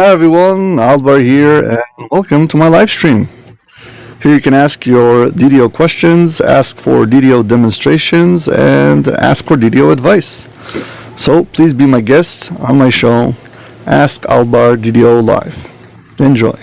Hi everyone, Aldbar here, and welcome to my live stream. Here you can ask your DDO questions, ask for DDO demonstrations, and ask for DDO advice. So please be my guest on my show, Ask Aldbar DDO Live. Enjoy.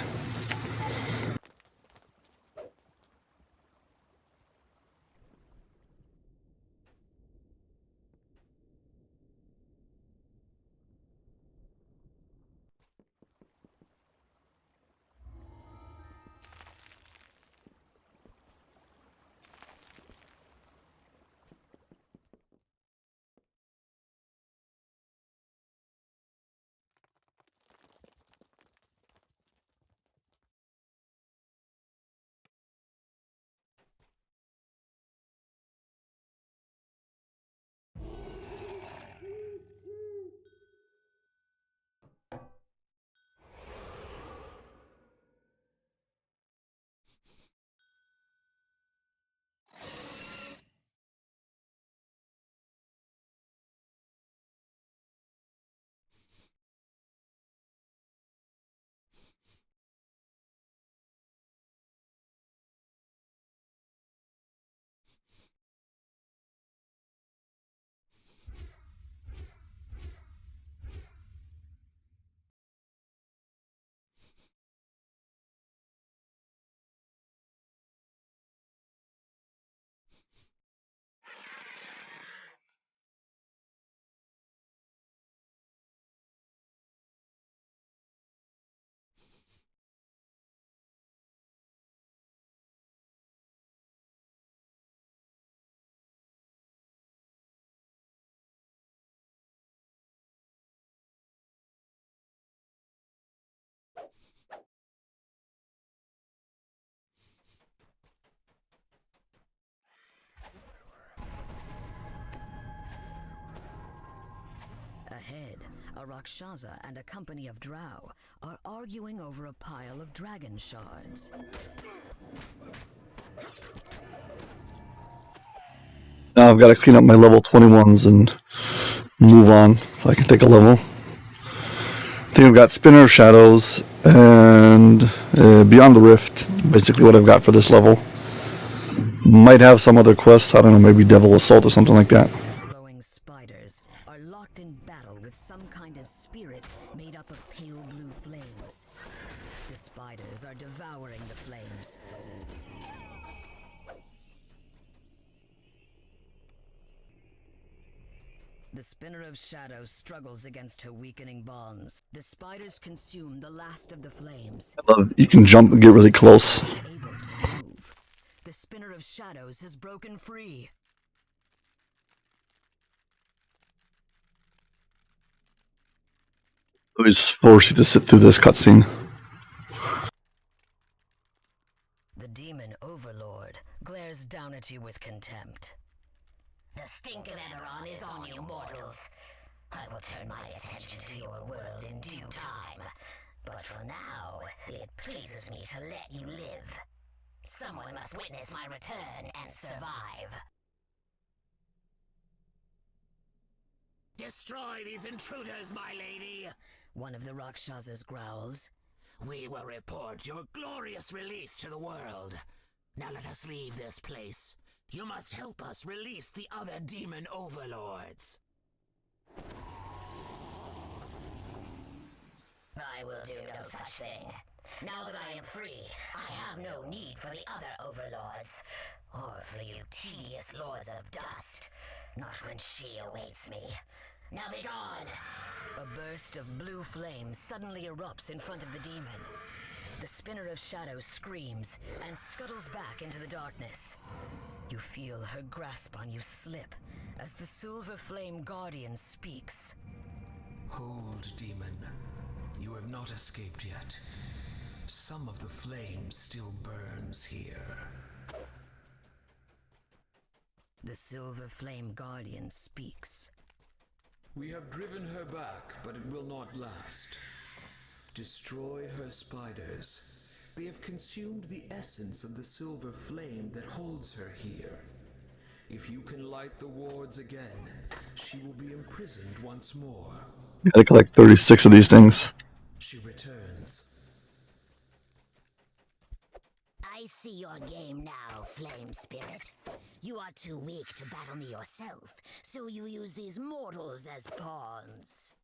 Ahead, a Rakshasa and a company of drow are arguing over a pile of dragon shards. Now I've got to clean up my level 21s and move on so I can take a level. I think I've got Spinner of Shadows and Beyond the Rift, basically what I've got for this level. Might have some other quests, I don't know, maybe Devil Assault or something like that. Glowing spiders are locked in battle with some kind of spirit made up of pale blue flames. The spiders are devouring the flames. The Spinner of Shadows struggles against her weakening bonds. The spiders consume the last of the flames. I love you can jump and get really close. Able to move. The Spinner of Shadows has broken free. Always force you to sit through this cutscene. The demon overlord glares down at you with contempt. The stink of Eberron is on you, mortals. I will turn my attention to your world in due time. But for now, it pleases me to let you live. Someone must witness my return and survive. Destroy these intruders, my lady! One of the Rakshasas growls. We will report your glorious release to the world. Now let us leave this place. You must help us release the other demon overlords. I will do no such thing. Now that I am free, I have no need for the other overlords, or for you tedious lords of dust. Not when she awaits me. Now be gone! A burst of blue flame suddenly erupts in front of the demon. The Spinner of Shadows screams and scuttles back into the darkness. You feel her grasp on you slip as the Silver Flame Guardian speaks. Hold, demon. You have not escaped yet. Some of the flame still burns here. The Silver Flame Guardian speaks. We have driven her back, but it will not last. Destroy her spiders. They have consumed the essence of the silver flame that holds her here. If you can light the wards again, she will be imprisoned once more. Gotta collect 36 of these things. She returns. I see your game now, Flame Spirit. You are too weak to battle me yourself, so you use these mortals as pawns.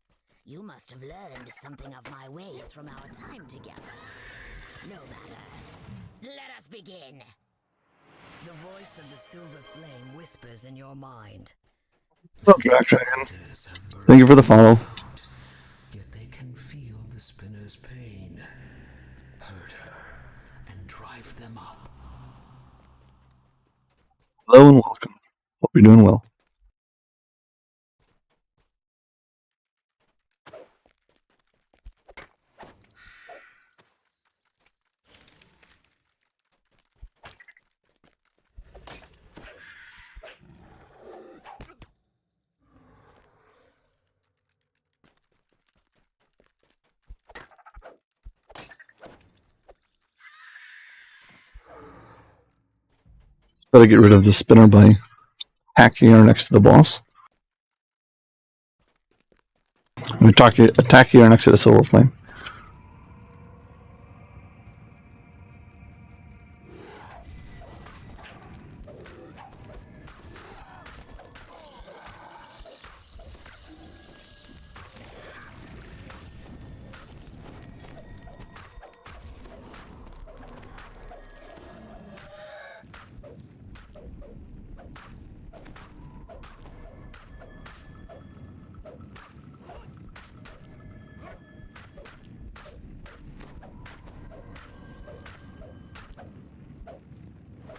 You must have learned something of my ways from our time together. No matter. Let us begin. The voice of the silver flame whispers in your mind. Jack Dragon. Thank you for the follow. Yet they can feel the spinner's pain. Hurt her and drive them up. Hello and welcome. Hope you're doing well. Try to get rid of the spinner by hacking her next to the boss. And attacking her next to the silver flame.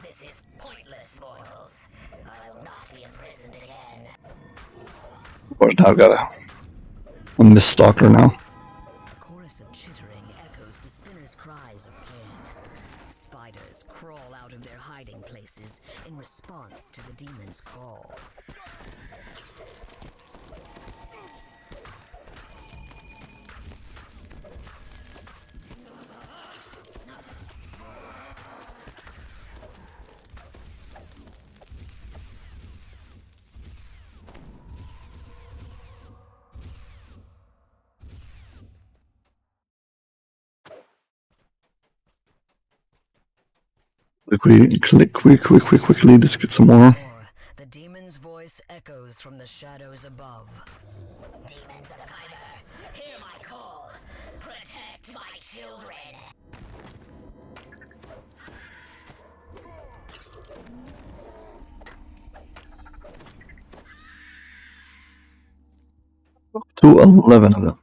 This is pointless, mortals. I will not be imprisoned again. But I've got a Miststalker now. A chorus of chittering echoes the spinner's cries of pain. Spiders crawl out of their hiding places in response to the demon's call. Quickly, let's get some more. The demon's voice echoes from the shadows above. Demons of Kyber, hear my call. Protect my children. To 11 of them.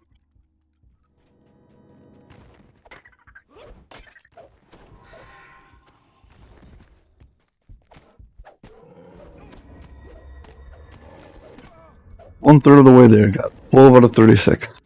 One-third of the way there. Got 12 out of 36.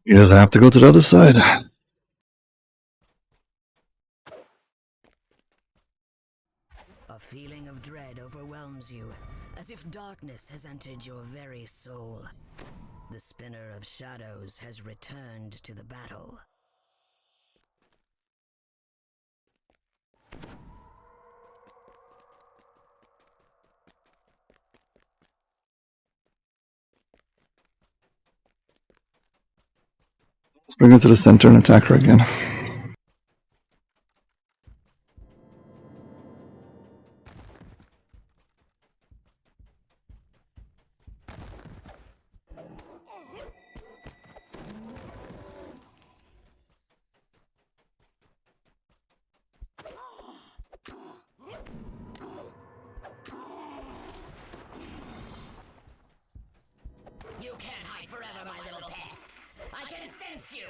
He doesn't have to go to the other side. A feeling of dread overwhelms you, as if darkness has entered your very soul. The spinner of shadows has returned to the battle. Let's bring her to the center and attack her again. against you!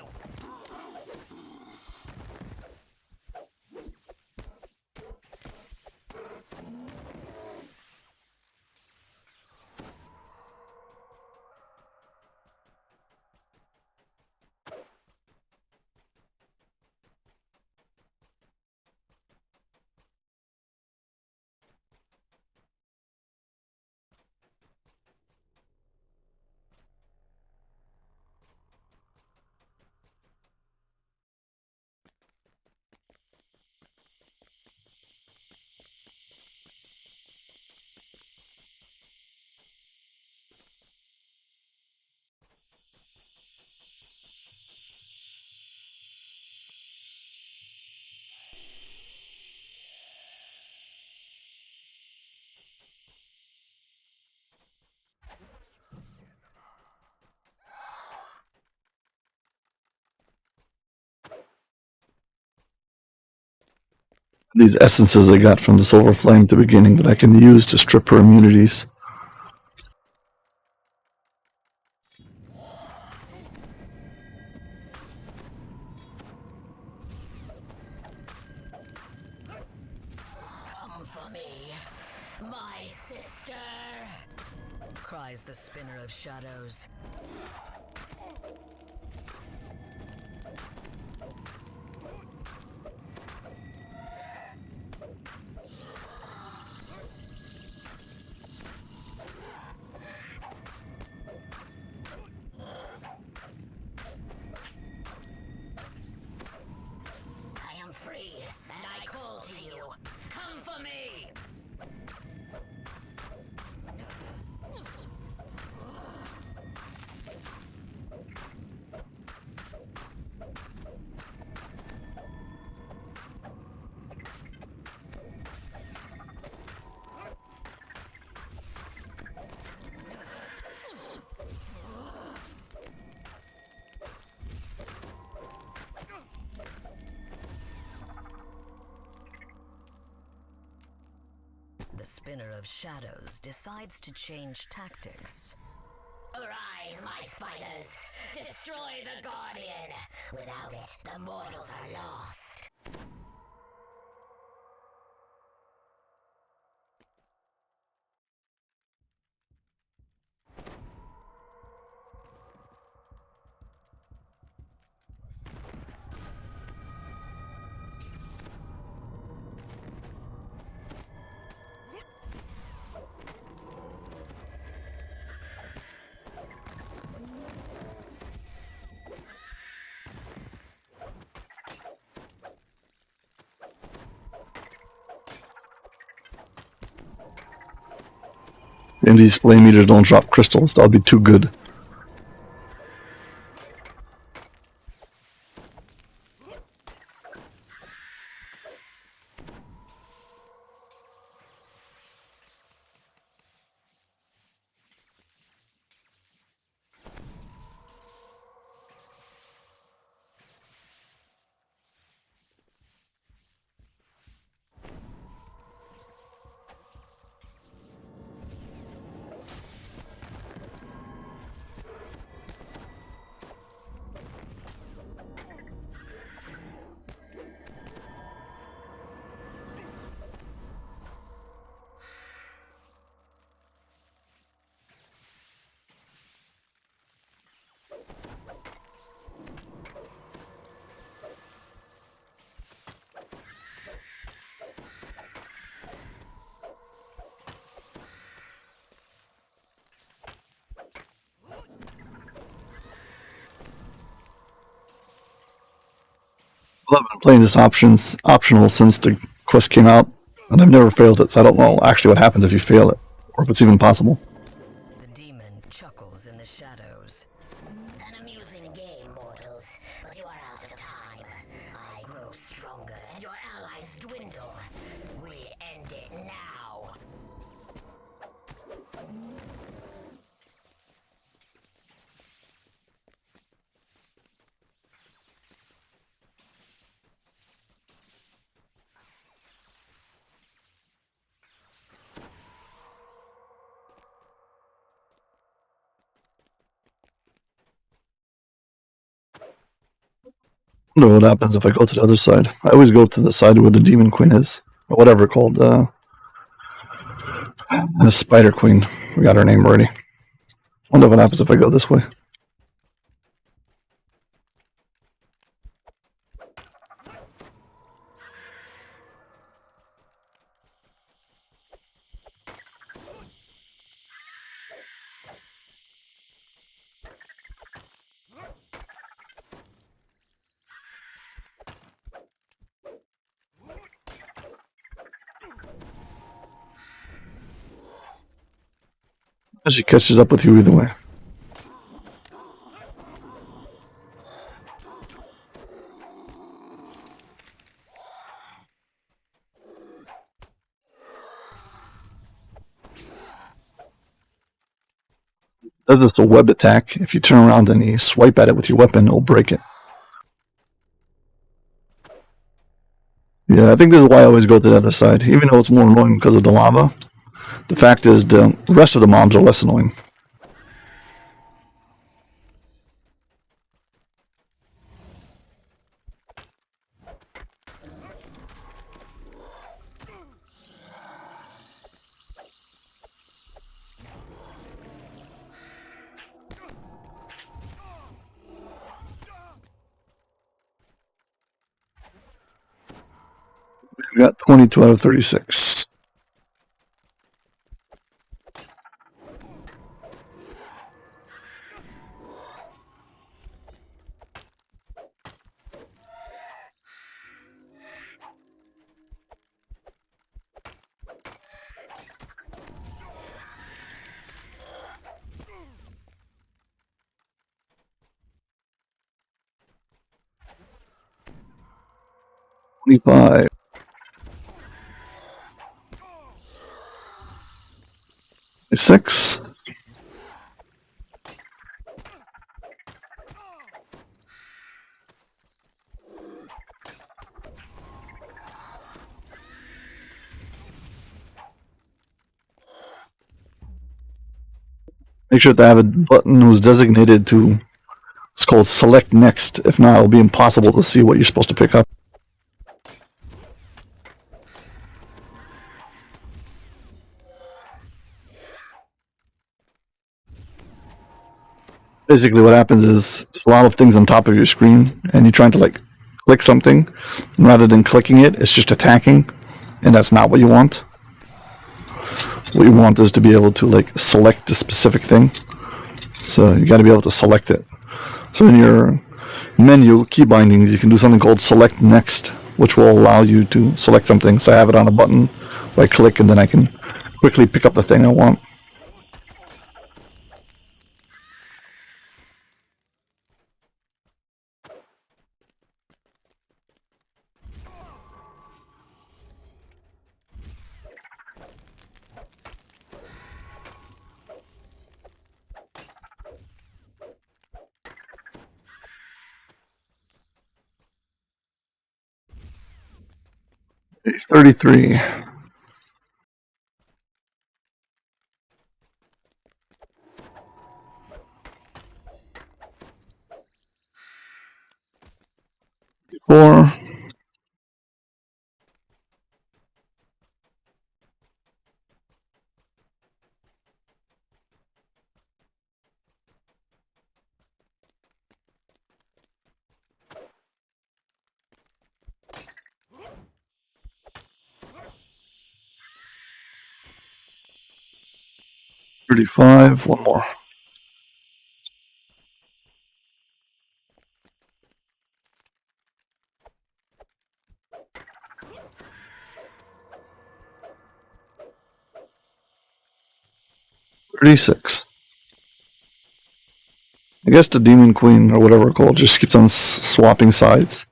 These essences I got from the Silver Flame at the beginning that I can use to strip her immunities. Come for me, my sister! Cries the Spinner of Shadows. I am free, and I call to you. Come for me! The Spinner of Shadows decides to change tactics. Arise, my spiders! Destroy the Guardian! Without it, the mortals are lost. And these flame eaters don't drop crystals. That'll be too good. Well, I've been playing this optional since the quest came out, and I've never failed it, so I don't know actually what happens if you fail it, or if it's even possible. The demon chuckles in the shadows. An amusing game, mortals, but you are out of time. I grow stronger, and your allies dwindle. We end it now. I wonder what happens if I go to the other side. I always go to the side where the Demon Queen is. Or whatever called. The Spider Queen. We got her name already. Wonder what happens if I go this way. She catches up with you either way. That's just a web attack. If you turn around and you swipe at it with your weapon, it'll break it. Yeah, I think this is why I always go to the other side, even though it's more annoying because of the lava. The fact is, the rest of the mobs are less annoying. We got 22 out of 36. $25. 6. Make sure to have a button who's designated to, it's called select next. If not, it'll be impossible to see what you're supposed to pick up. Basically what happens is there's a lot of things on top of your screen and you're trying to like click something, and rather than clicking it, it's just attacking, and that's not what you want. What you want is to be able to like select the specific thing. So you got to be able to select it. So in your menu, key bindings, you can do something called select next, which will allow you to select something. So I have it on a button where I click and then I can quickly pick up the thing I want. Okay, 33. Four. 35. One more. 36. I guess the Demon Queen, or whatever it's called, just keeps on swapping sides.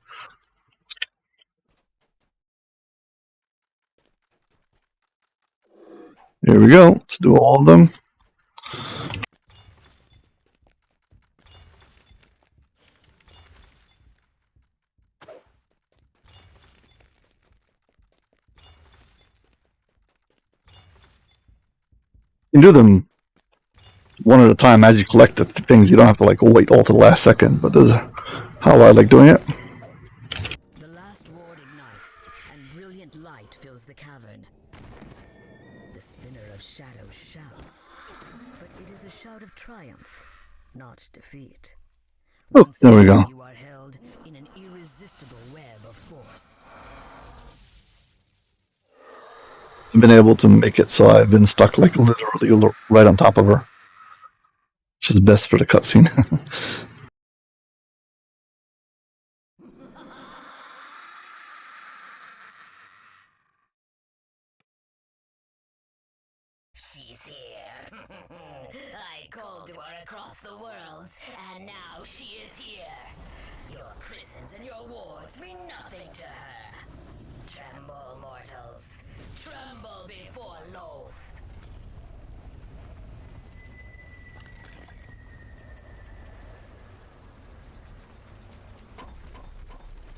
Here we go. Let's do all of them. You can do them one at a time as you collect the things. You don't have to like wait all to the last second, but this is how I like doing it. defeat. Oh, Once there we again, go. you are held in an irresistible web of force. I've been able to make it so I've been stuck like literally right on top of her, which is best for the cutscene. She's here. I called to her across the worlds, and now she is here. Your prisons and your wards mean nothing to her. Tremble, mortals. Tremble before Loth.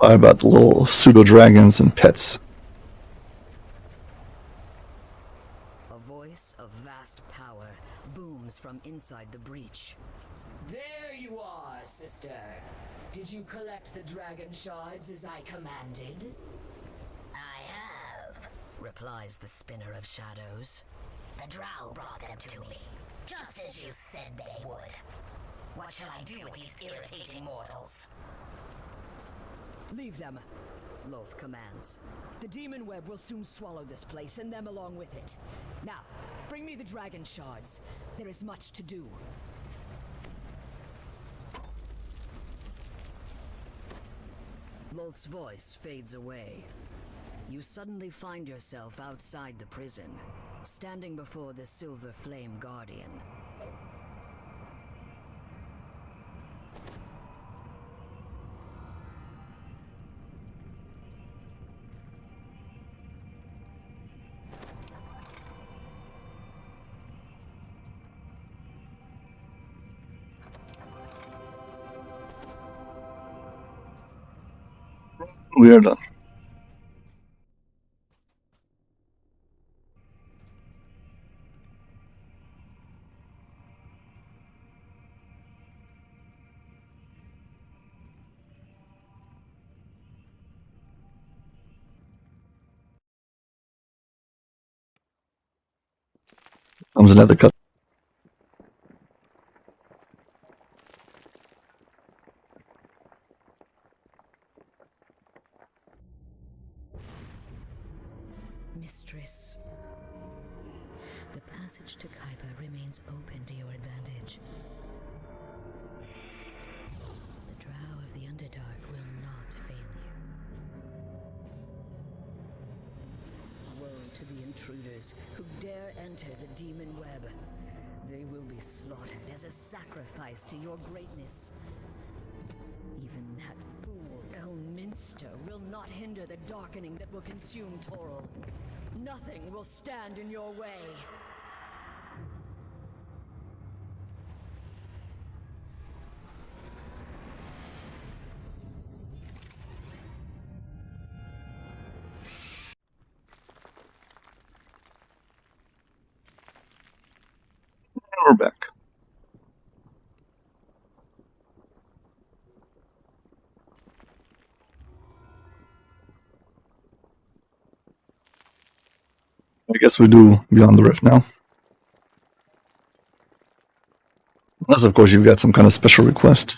Lie about the little pseudo dragons and pets. A voice of vast power booms from inside the breach. There you are, sister. Did you collect the dragon shards as I commanded? I have, Replies the spinner of shadows. the drow brought them to me, just as you said they would. What shall I do with these irritating mortals? Leave them. Loth commands. The demon web will soon swallow this place, and them along with it. Now, bring me the dragon shards. There is much to do. Loth's voice fades away. You suddenly find yourself outside the prison, standing before the Silver Flame Guardian. We are done. Comes another cut. Mistress, the passage to Kuiper remains open to your advantage. The Drow of the Underdark will not fail you. Woe to the intruders who dare enter the demon web. They will be slaughtered as a sacrifice to your greatness. Even that fool Elminster will not hinder the darkening that will consume Toril. Nothing will stand in your way. We're back. I guess we do Beyond the Rift now. Unless, of course, you've got some kind of special request.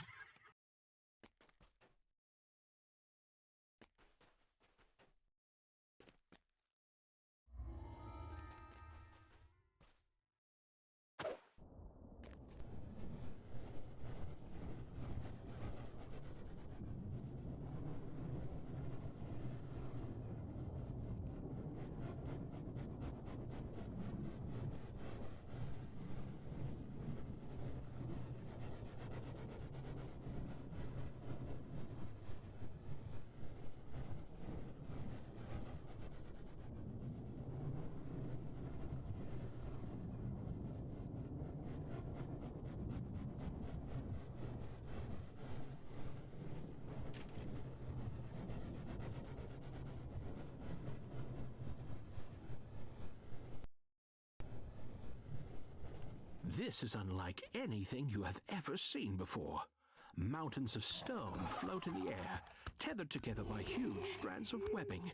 This is unlike anything you have ever seen before. Mountains of stone float in the air, tethered together by huge strands of webbing.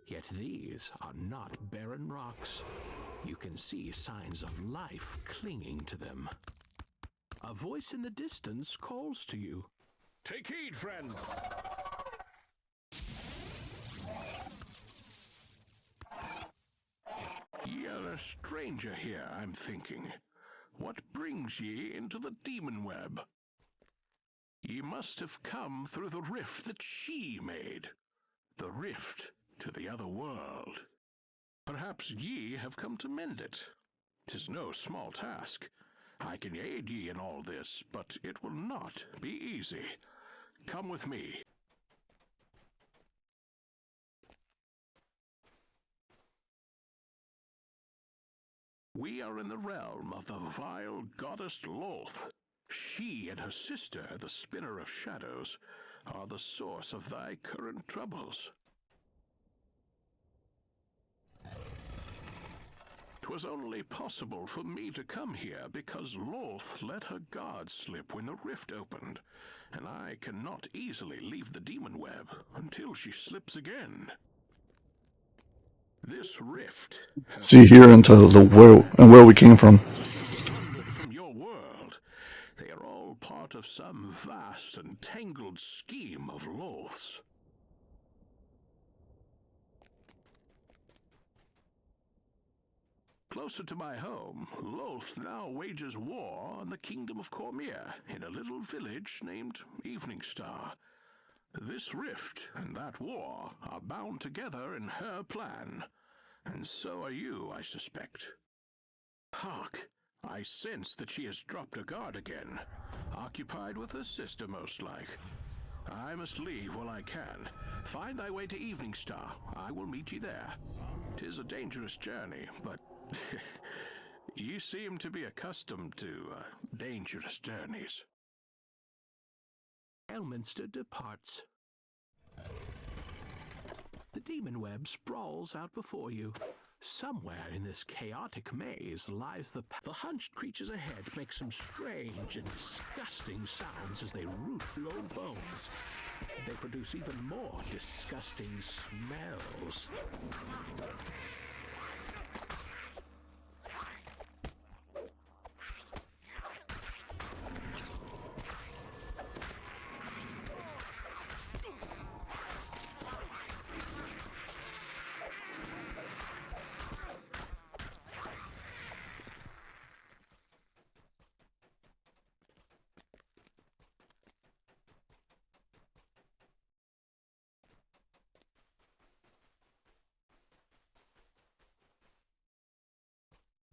Yet these are not barren rocks. You can see signs of life clinging to them. A voice in the distance calls to you. Take heed, friend! Ye are a stranger here, I'm thinking. What brings ye into the demon web? Ye must have come through the rift that she made. The rift to the other world. Perhaps ye have come to mend it. 'Tis no small task. I can aid ye in all this, but it will not be easy. Come with me. We are in the realm of the vile goddess Loth. She and her sister, the Spinner of Shadows, are the source of thy current troubles. 'Twas only possible for me to come here because Loth let her guard slip when the rift opened, and I cannot easily leave the demon web until she slips again. This rift See here into where we came from. from your world. They are all part of some vast and tangled scheme of Loth's. Closer to my home, Loth now wages war on the kingdom of Cormier in a little village named Evening Star. This rift and that war are bound together in her plan, and so are you, I suspect. Hark! I sense that she has dropped her guard again, occupied with her sister most like. I must leave while I can. Find thy way to Evening Star. I will meet ye there. 'Tis a dangerous journey, but you seem to be accustomed to dangerous journeys. Elminster departs. The demon web sprawls out before you. Somewhere in this chaotic maze lies the hunched creatures ahead make some strange and disgusting sounds as they root through old bones. They produce even more disgusting smells.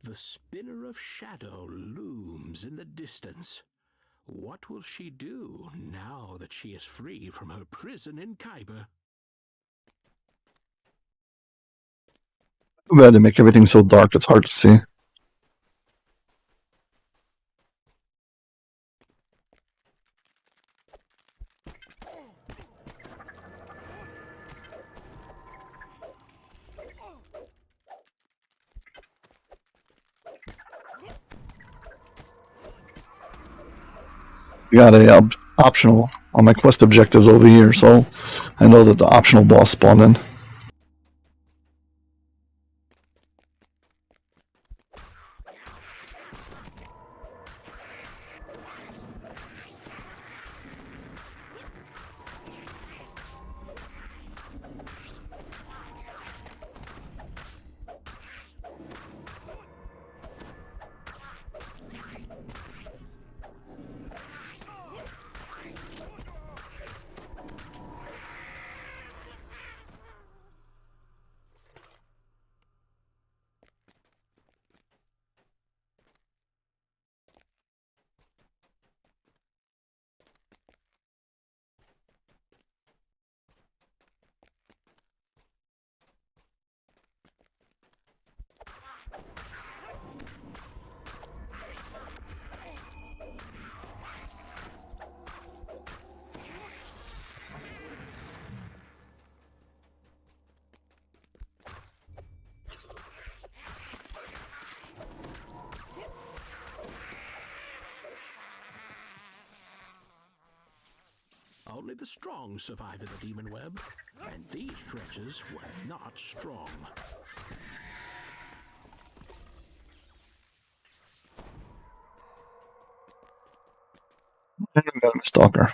The Spinner of Shadow looms in the distance. What will she do now that she is free from her prison in Khyber? Too bad they make everything so dark it's hard to see. We got a optional on my quest objectives over here, so I know that the optional boss spawned in. Only the strong survive in the demon web, and these treasures were not strong. I got a stalker.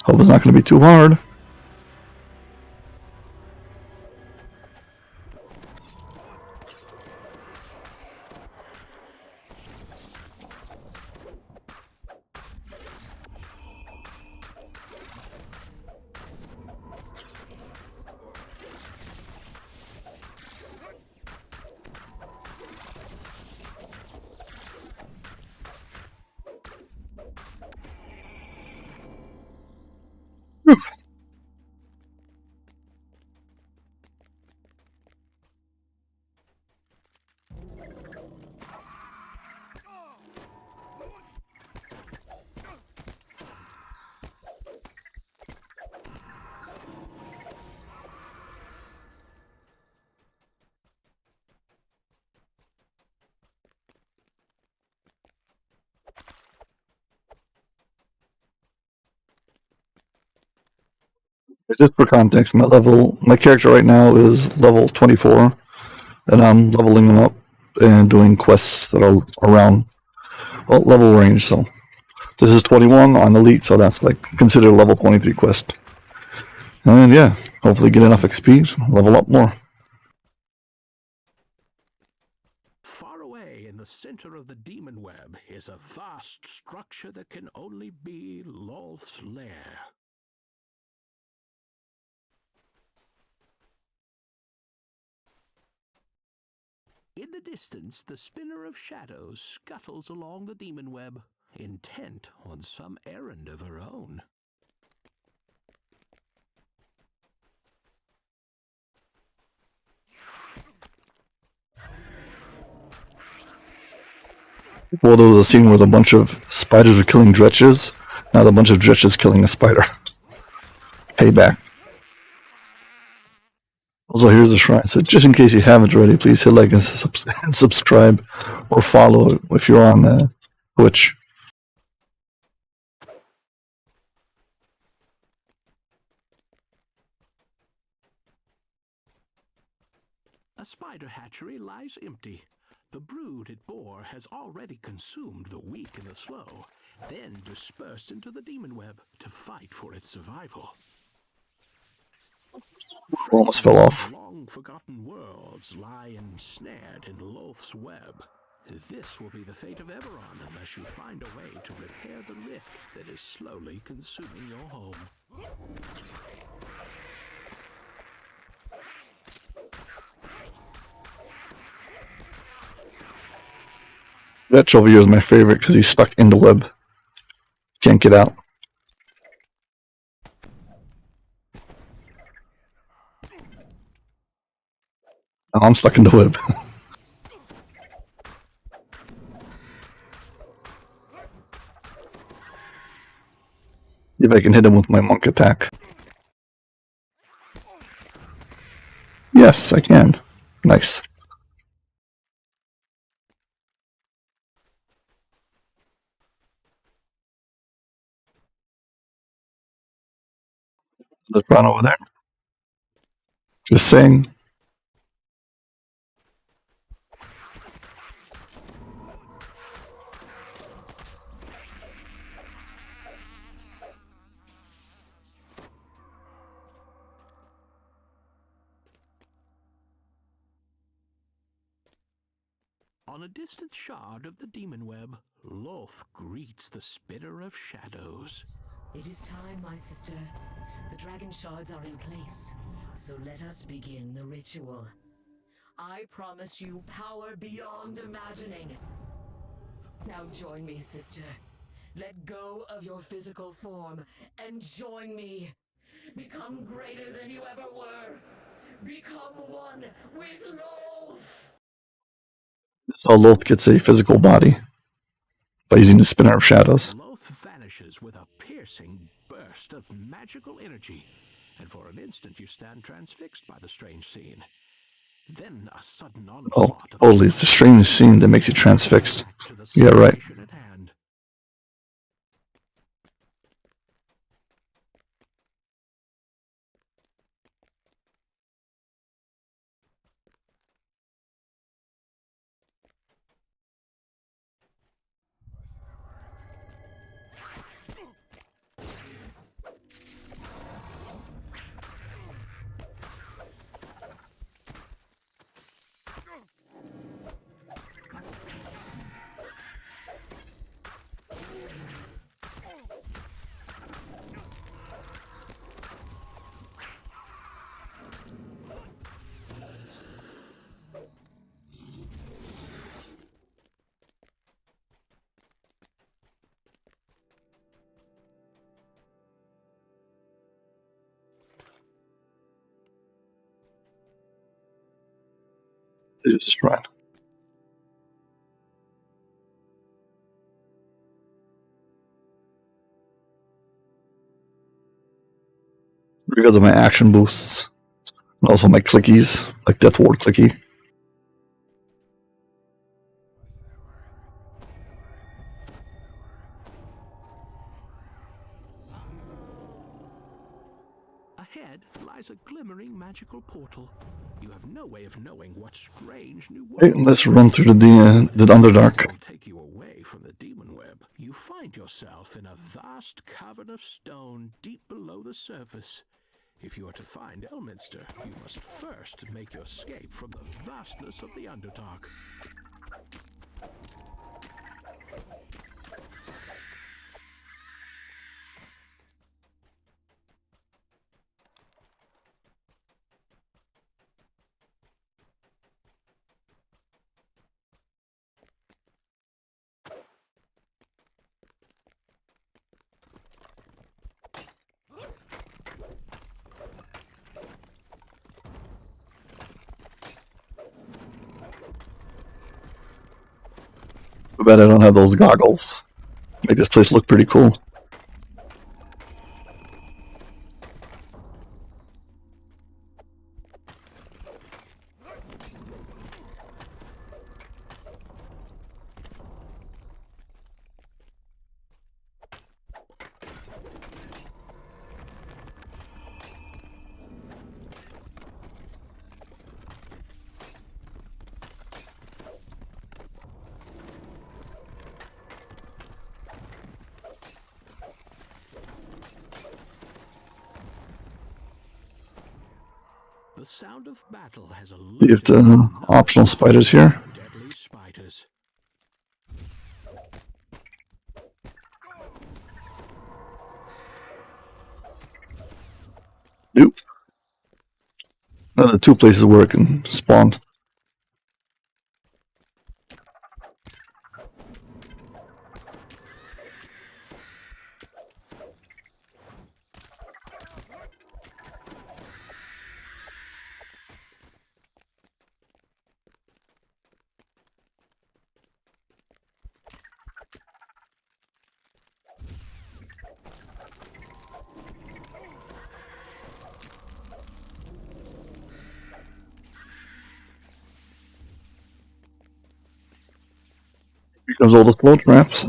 Hope it's not going to be too hard. Just for context, my character right now is level 24, and I'm leveling them up and doing quests that are around level range. So this is 21 on elite, so that's like considered a level 23 quest. And yeah, hopefully get enough XP, level up more. Far away in the center of the demon web is a vast structure that can only be Lolth's lair. In the distance, the spinner of shadows scuttles along the demon web, intent on some errand of her own. Well, there was a scene where a bunch of spiders were killing dretches. Now the bunch of dretches killing a spider. Payback. Also, here's a shrine. So just in case you haven't already, please hit like and subscribe or follow if you're on Twitch. A spider hatchery lies empty. The brood it bore has already consumed the weak and the slow, then dispersed into the demon web to fight for its survival. Almost fell off. Long-forgotten worlds lie ensnared in Lolth's web. This will be the fate of Eberron unless you find a way to repair the rift that is slowly consuming your home. Dretch over here is my favorite because he's stuck in the web. Can't get out. Now I'm stuck in the web. If I can hit him with my monk attack. Yes, I can. Nice. Let's run over there. Just saying. On a distant shard of the demon web, Lolth greets the spinner of shadows. It is time, my sister. The dragon shards are in place, so let us begin the ritual. I promise you power beyond imagining. Now join me, sister. Let go of your physical form and join me. Become greater than you ever were. Become one with Lolth. That's how Lolth gets a physical body. By using the spinner of shadows. Lolth vanishes with a piercing burst of magical energy, and for an instant you stand transfixed by the strange scene. Then a sudden onslaught of Totally. It's the strange scene that makes you transfixed. Yeah, right. at hand. It's a shrine. Because of my action boosts. And also my clickies, like Death Ward clicky. Ahead lies a glimmering magical portal. You have no way of knowing what strange new Hey, world let's run through the Underdark. will take you away from the demon web. You find yourself in a vast cavern of stone deep below the surface. If you are to find Elminster, you must first make your escape from the vastness of the Underdark. Too bad I don't have those goggles. Make this place look pretty cool. The sound of battle has a You have the optional spiders here. deadly spiders. Nope. Another 2 places where it can spawn. Here comes all the float traps.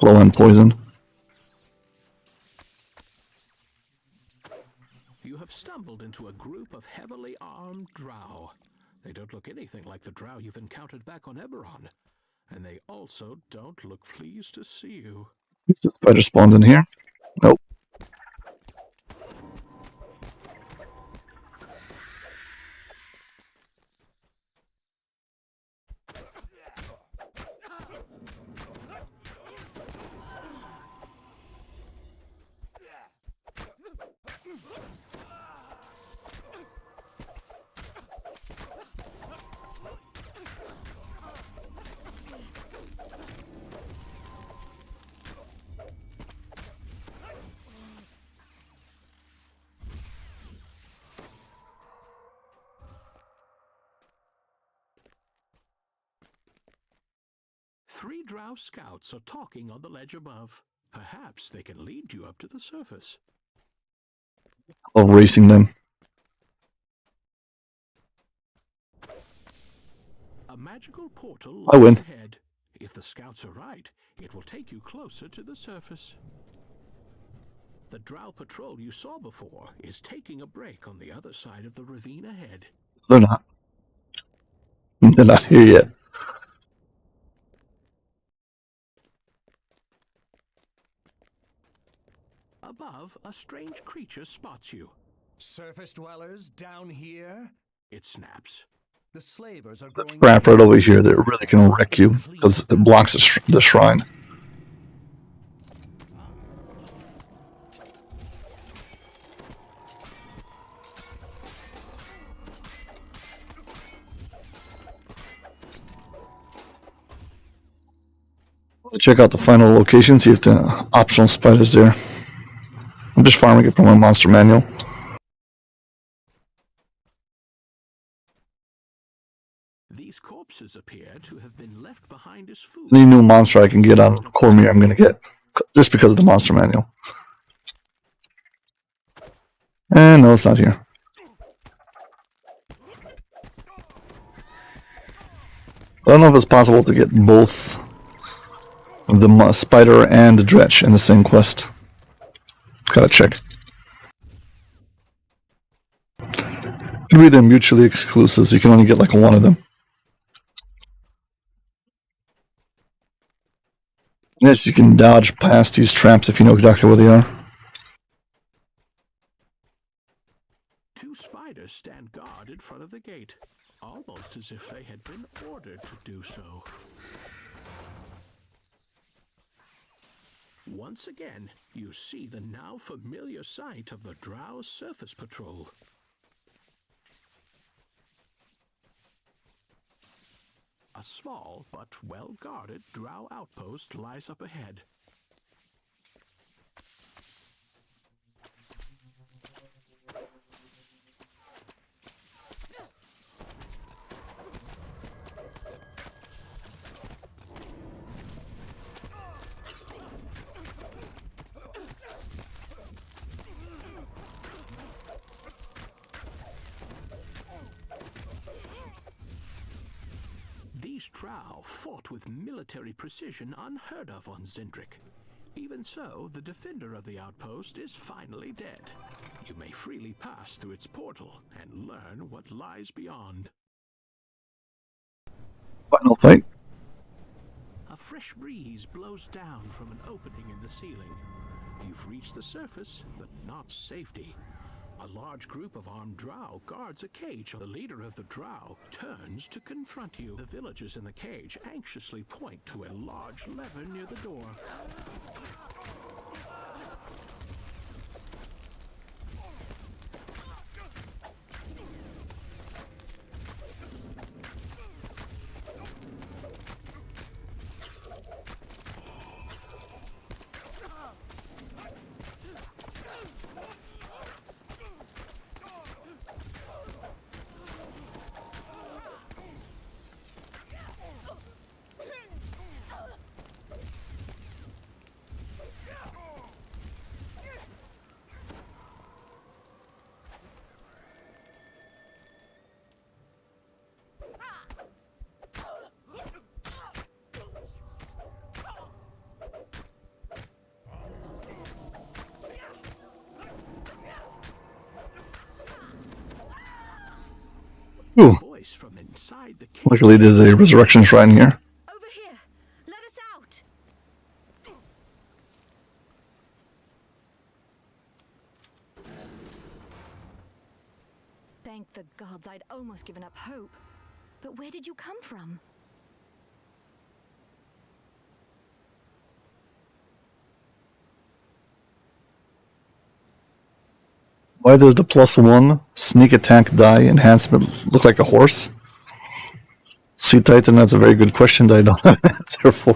Low end poison. You have stumbled into a group of heavily armed drow. They don't look anything like the drow you've encountered back on Eberron. And they also don't look pleased to see you. Is the spider spawned in here? Nope. Three drow scouts are talking on the ledge above. Perhaps they can lead you up to the surface. Oh, racing them. A magical portal I win. lies ahead. If the scouts are right, it will take you closer to the surface. The drow patrol you saw before is taking a break on the other side of the ravine ahead. They're not. They're not here yet. Above, a strange creature spots you. Surface dwellers down here? It snaps. The slavers are That going. trap right over here that really can wreck you because it blocks the shrine. Check out the final location, see if the optional spiders there. I'm just farming it from my monster manual. These corpses appear to have been left behind as food. Any new monster I can get on Cormier, I'm going to get. Just because of the monster manual. And no, it's not here. I don't know if it's possible to get both the spider and the dretch in the same quest. Gotta check. Could be they're mutually exclusive, so you can only get like one of them. Yes, you can dodge past these traps if you know exactly where they are. Two spiders stand guard in front of the gate, almost as if they had been ordered to do so. Once again, you see the now familiar sight of the Drow's surface patrol. A small but well-guarded Drow outpost lies up ahead. These Drow fought with military precision unheard of on Zendrik. Even so, the defender of the outpost is finally dead. You may freely pass through its portal and learn what lies beyond. Final fight. A fresh breeze blows down from an opening in the ceiling. You've reached the surface, but not safety. A large group of armed Drow guards a cage. The leader of the Drow turns to confront you. The villagers in the cage anxiously point to a large lever near the door. Ooh. Voice from inside the cage. Luckily, there's a resurrection shrine here. Over here! Let us out! Thank the gods, I'd almost given up hope. But where did you come from? Why does the +1 sneak attack die enhancement look like a horse? Sea Titan, that's a very good question that I don't have an answer for.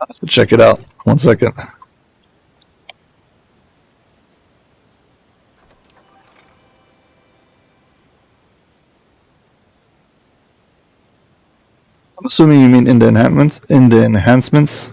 I have to check it out. 1 second. I'm assuming you mean in the enhancements. In the enhancements.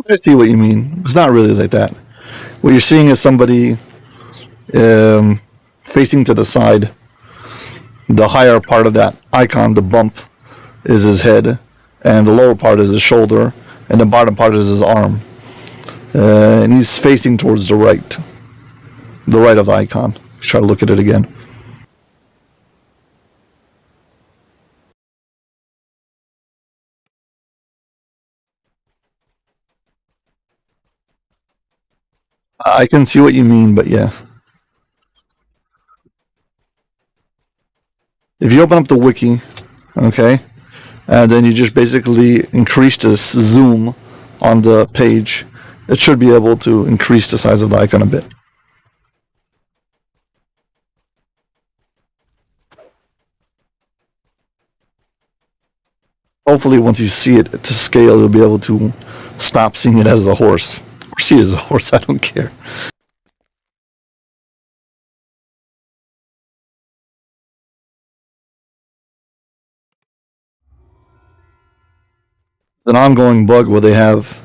I see what you mean. It's not really like that. What you're seeing is somebody facing to the side. The higher part of that icon, the bump, is his head, and the lower part is his shoulder, and the bottom part is his arm. And he's facing towards the right of the icon. Try to look at it again. I can see what you mean, but yeah. If you open up the wiki, okay, and then you just basically increase the zoom on the page, it should be able to increase the size of the icon a bit. Hopefully, once you see it to scale, you'll be able to stop seeing it as a horse. Or see it as a horse, I don't care. An ongoing bug where they have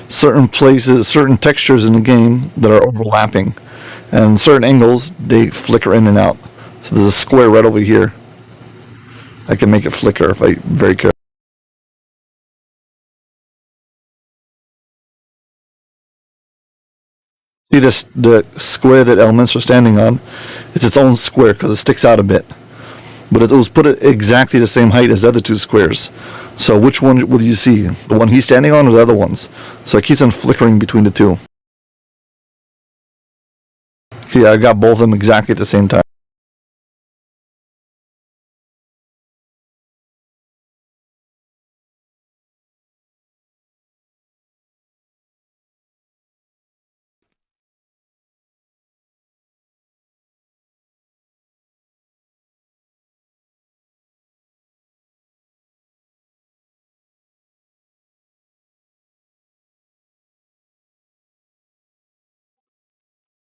certain places, certain textures in the game that are overlapping, and certain angles they flicker in and out. So there's a square right over here. I can make it flicker if I very careful. See this, the square that elements are standing on? It's its own square because it sticks out a bit. But it was put at exactly the same height as the other two squares. So which one will you see? The one he's standing on or the other ones? So it keeps on flickering between the two. Here, I got both of them exactly at the same time.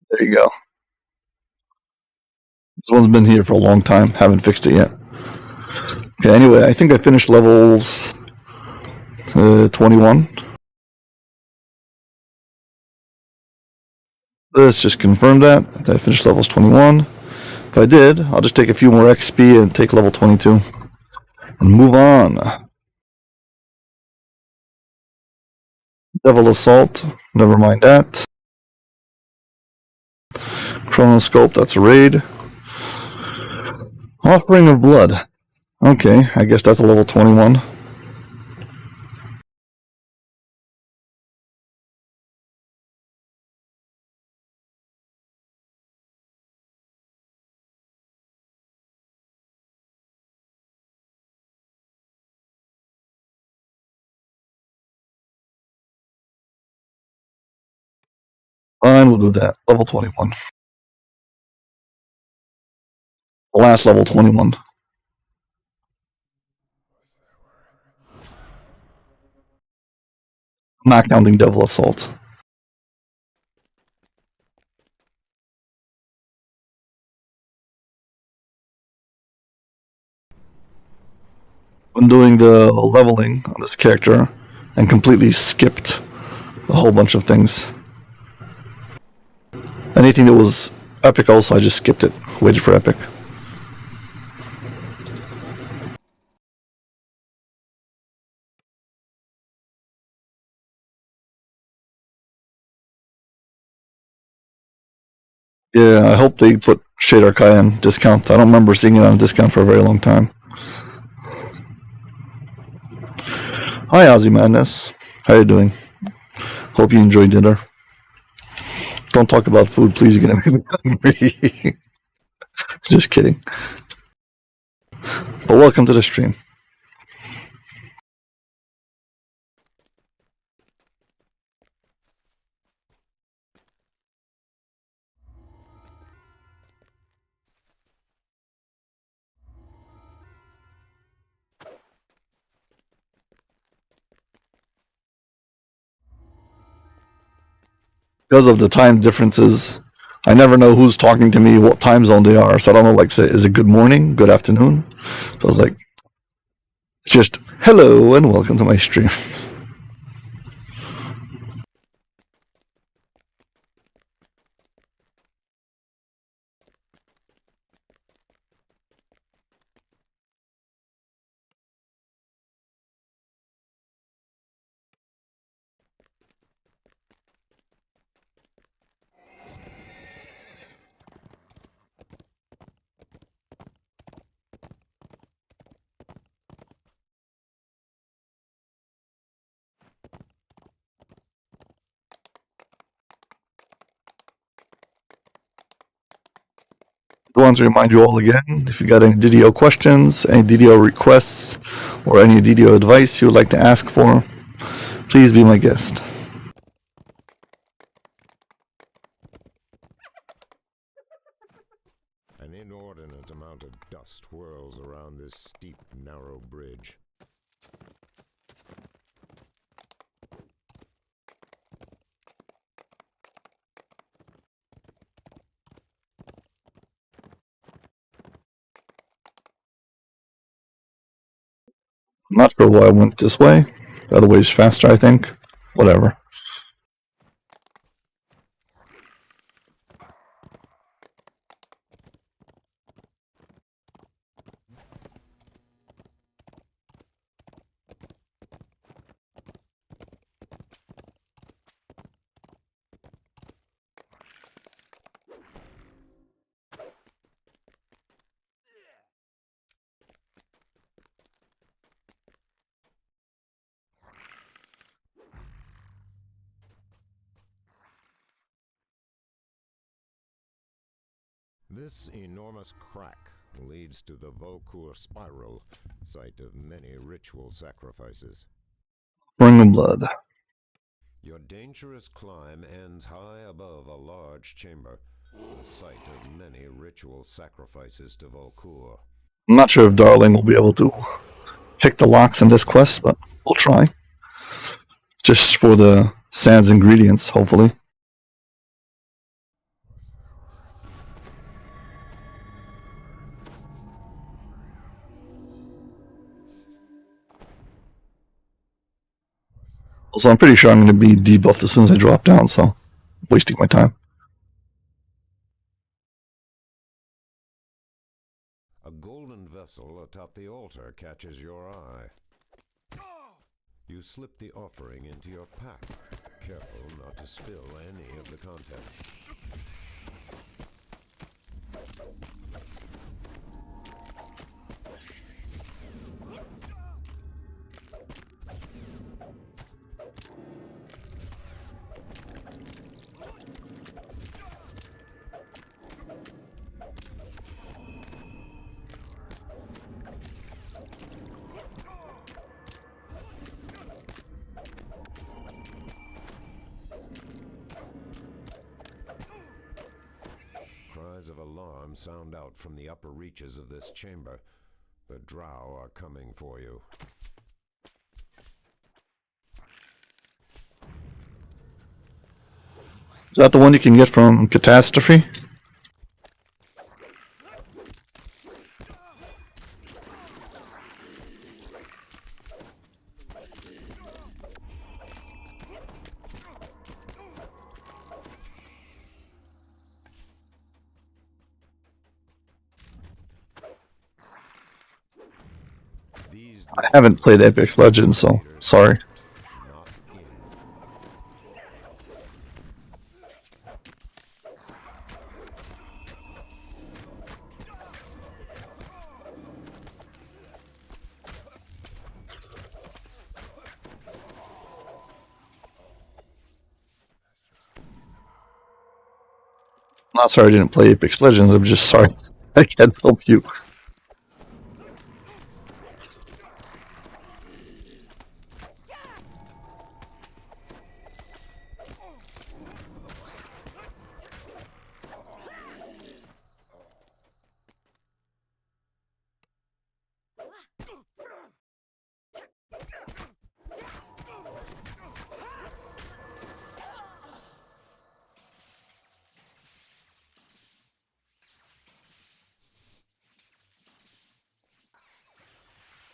There you go. This one's been here for a long time. Haven't fixed it yet. Okay, anyway, I think I finished levels 21. Let's just confirm that I finished levels 21. If I did, I'll just take a few more XP and take level 22 and move on. Devil Assault, never mind that. Chronoscope, that's a raid. Offering of Blood. Okay, I guess that's a level 21. Fine, we'll do that. Level 21. The last level 21. I'm not counting Devil Assault. When doing the leveling on this character, and completely skipped a whole bunch of things. Anything that was epic also, I just skipped it. Waited for epic. Yeah, I hope they put Shade Archive on discount. I don't remember seeing it on discount for a very long time. Hi, Ozzy Madness. How you doing? Hope you enjoyed dinner. Don't talk about food, please. You're gonna make me hungry. Just kidding. But welcome to the stream. Because of the time differences, I never know who's talking to me, what time zone they are. So I don't know, like, say, is it good morning, good afternoon? So I was like, it's just hello and welcome to my stream. I want to remind you all again, if you got any DDO questions, any DDO requests, or any DDO advice you would like to ask for, please be my guest. An inordinate amount of dust whirls around this steep, narrow bridge. I'm not sure why I went this way. The other way is faster, I think. Whatever. This enormous crack leads to the Volkur Spiral, site of many ritual sacrifices. Bring the blood. Your dangerous climb ends high above a large chamber, the site of many ritual sacrifices to Volkur. I'm not sure if Darling will be able to pick the locks in this quest, but we'll try. Just for the sans ingredients, hopefully. Also, I'm pretty sure I'm going to be debuffed as soon as I drop down, so I'm wasting my time. A golden vessel atop the altar catches your eye. You slip the offering into your pack, careful not to spill any of the contents. Cries of alarm sound out from the upper reaches of this chamber. The drow are coming for you. Is that the one you can get from Catastrophe? I haven't played Apex Legends, so sorry. I'm not sorry I didn't play Apex Legends, I'm just sorry I can't help you.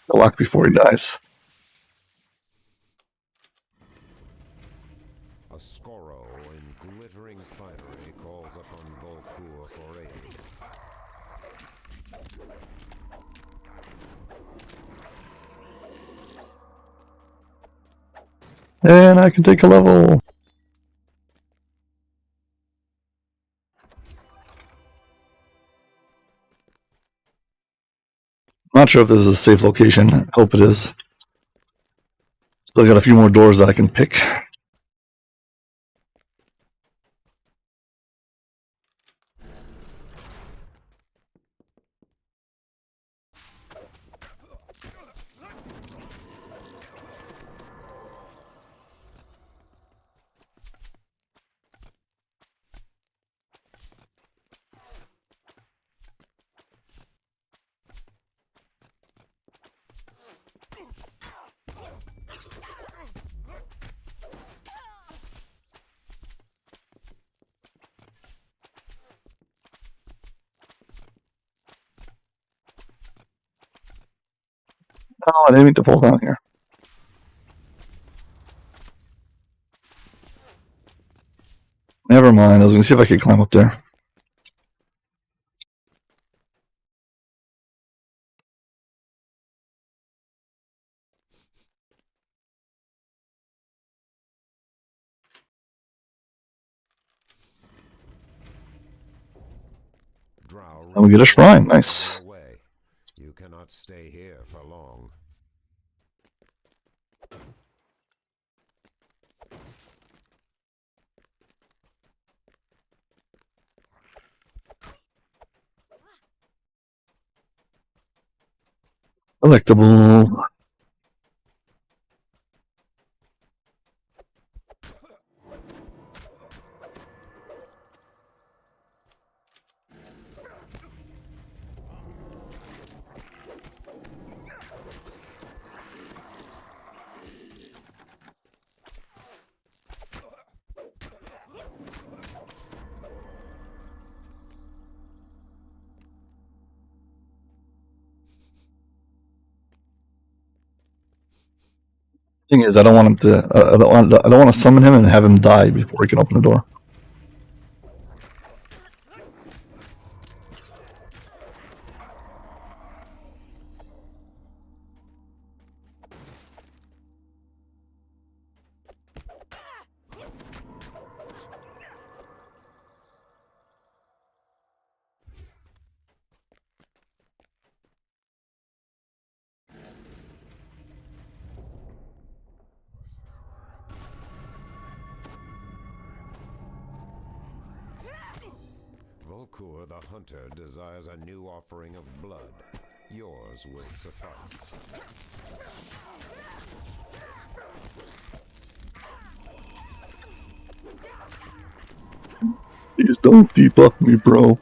The lock before he dies. A Skoro in glittering finery calls upon Volkur for aid. And I can take a level. Not sure if this is a safe location. I hope it is. Still got a few more doors that I can pick. Oh, I didn't mean to fall down here. Never mind. I was gonna see if I could climb up there. Drow And we get a shrine. on Nice. your way. You cannot stay here for long. Collectible. Thing is, I don't want him to. I don't want to summon him and have him die before he can open the door. Volkur the Hunter desires a new offering of blood. Yours will suffice. Please don't debuff me, bro.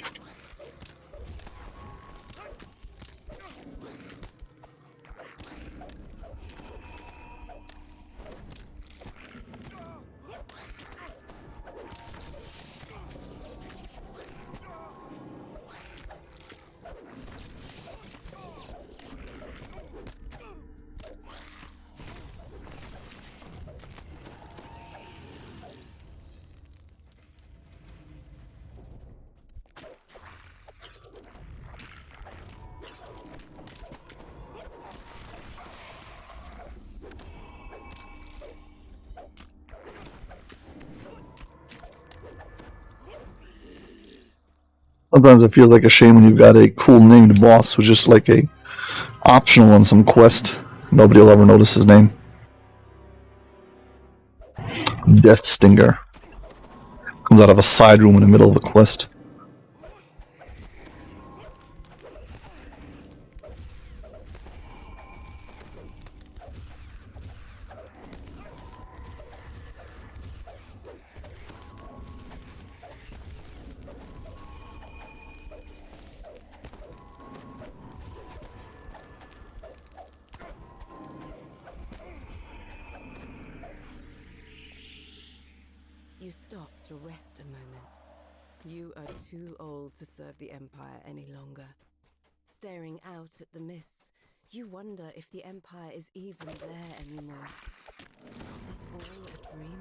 Sometimes I feel like a shame when you've got a cool named boss who's just like a optional on some quest. Nobody will ever notice his name. Death Stinger. Comes out of a side room in the middle of a quest. You stop to rest a moment. You are too old to serve the Empire any longer. Staring out at the mists, you wonder if the Empire is even there anymore. Is it all a dream?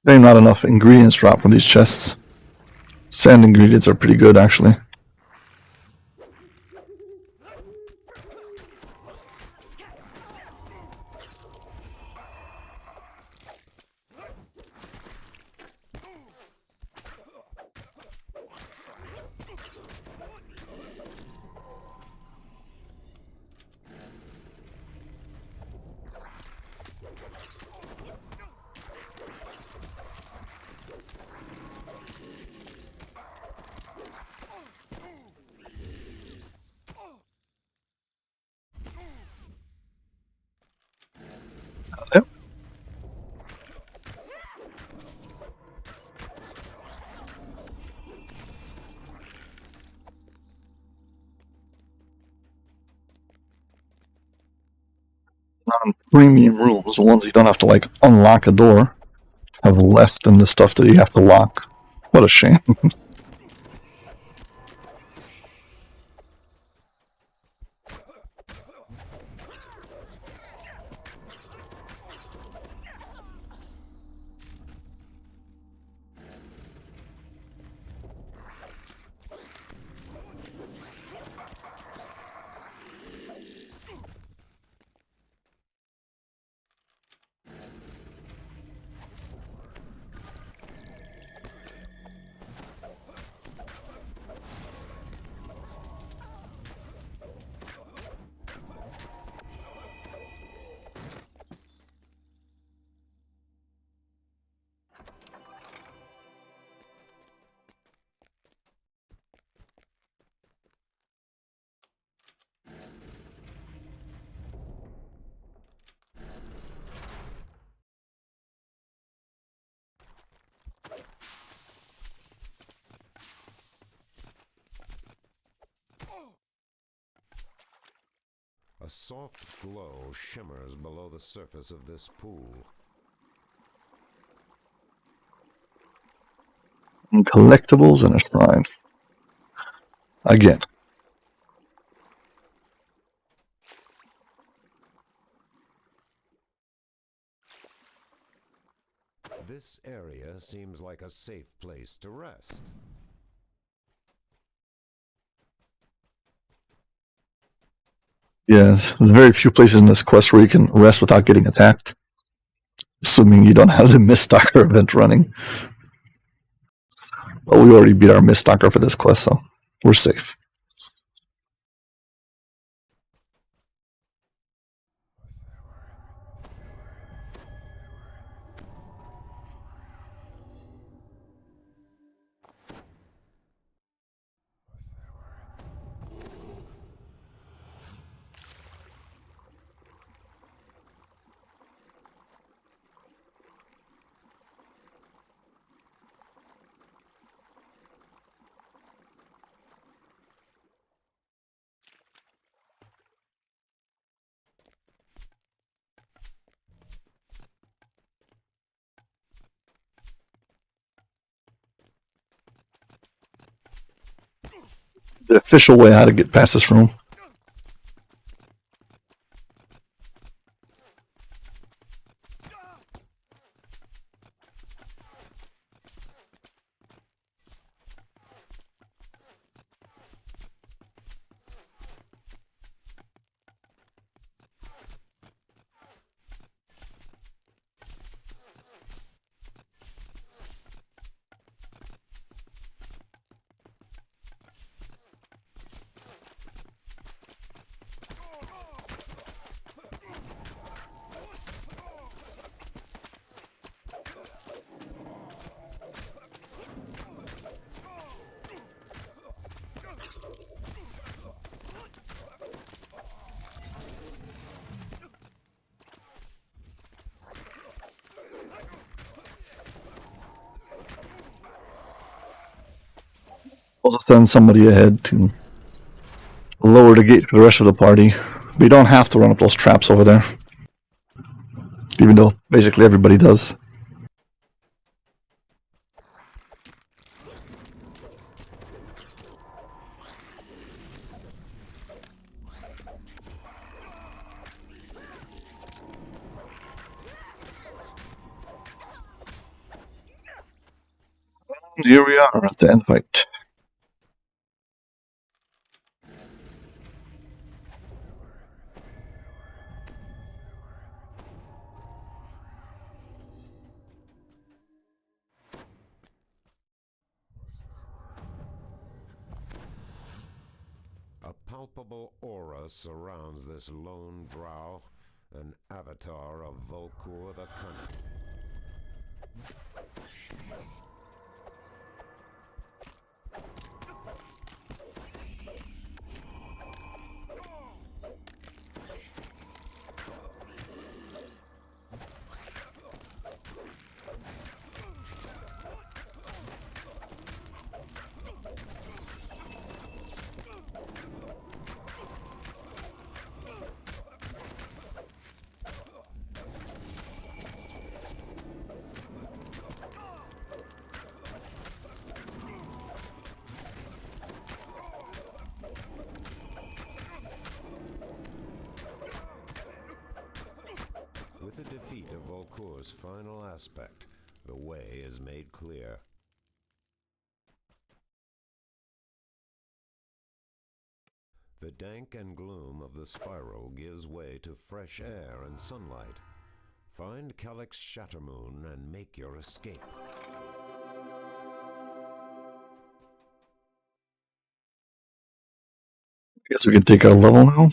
There's not enough ingredients dropped from these chests. Sand ingredients are pretty good, actually. non-premium rooms, the ones you don't have to like unlock a door, have less than the stuff that you have to lock. What a shame. A soft glow shimmers below the surface of this pool. And collectibles and a shrine. Again. This area seems like a safe place to rest. Yes, there's very few places in this quest where you can rest without getting attacked. Assuming you don't have the Miststalker event running. Well, we already beat our Miststalker for this quest, so we're safe. The official way how to get past this room. Also send somebody ahead to lower the gate for the rest of the party. But you don't have to run up those traps over there. Even though basically everybody does. And here we are at the end fight. A palpable aura surrounds this lone drow, an avatar of Volkur the Cunning. final aspect. The way is made clear. The dank and gloom of the spiral gives way to fresh air and sunlight. Find Calyx's Shattermoon and make your escape. I guess we can take our level now.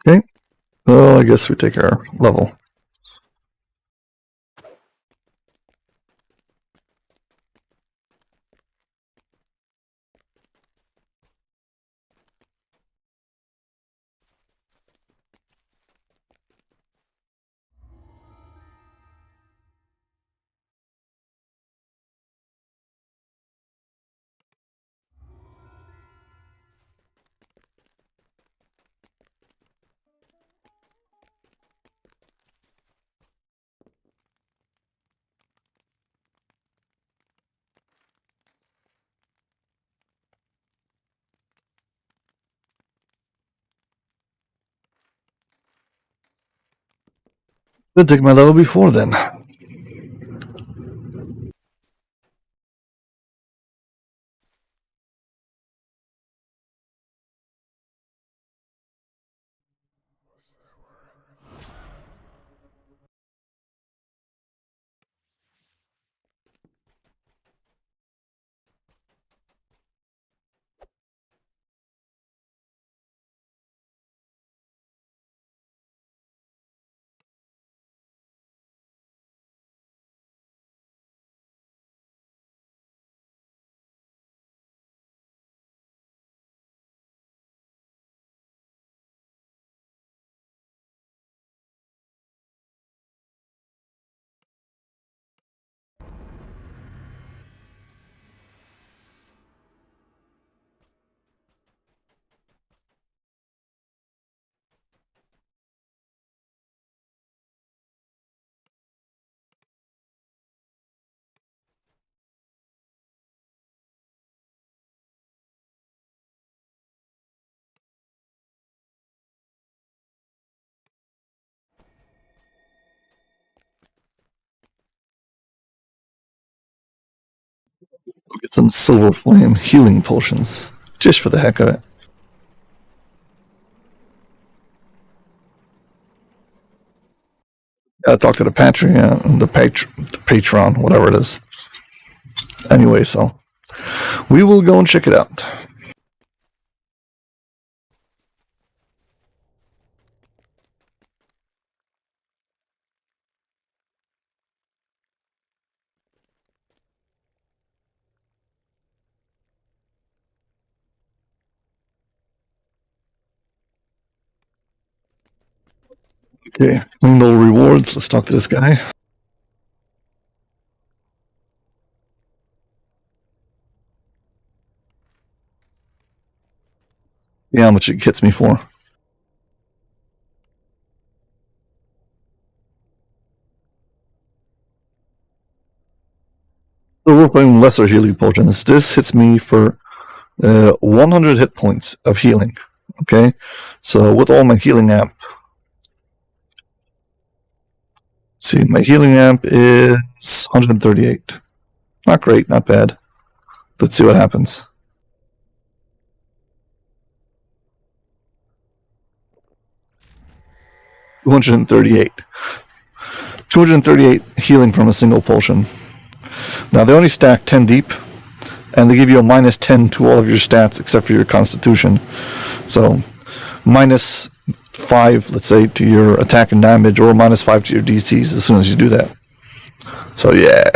Okay. So I guess we take our level. I'll take my level before then. Get some silver flame healing potions, just for the heck of it. Gotta talk to the Patreon, the Patreon, whatever it is. Anyway, so we will go and check it out. Okay, no rewards. Let's talk to this guy. Yeah, how much it gets me for. So we're playing lesser healing potions. This hits me for 100 hit points of healing. Okay, so with all my healing amp, see, my healing amp is 138. Not great, not bad. Let's see what happens. $238 healing from a single potion. Now they only stack 10 deep, and they give you a -10 to all of your stats except for your constitution. So -5, let's say, to your attack and damage, or -5 to your DCs as soon as you do that. So yeah,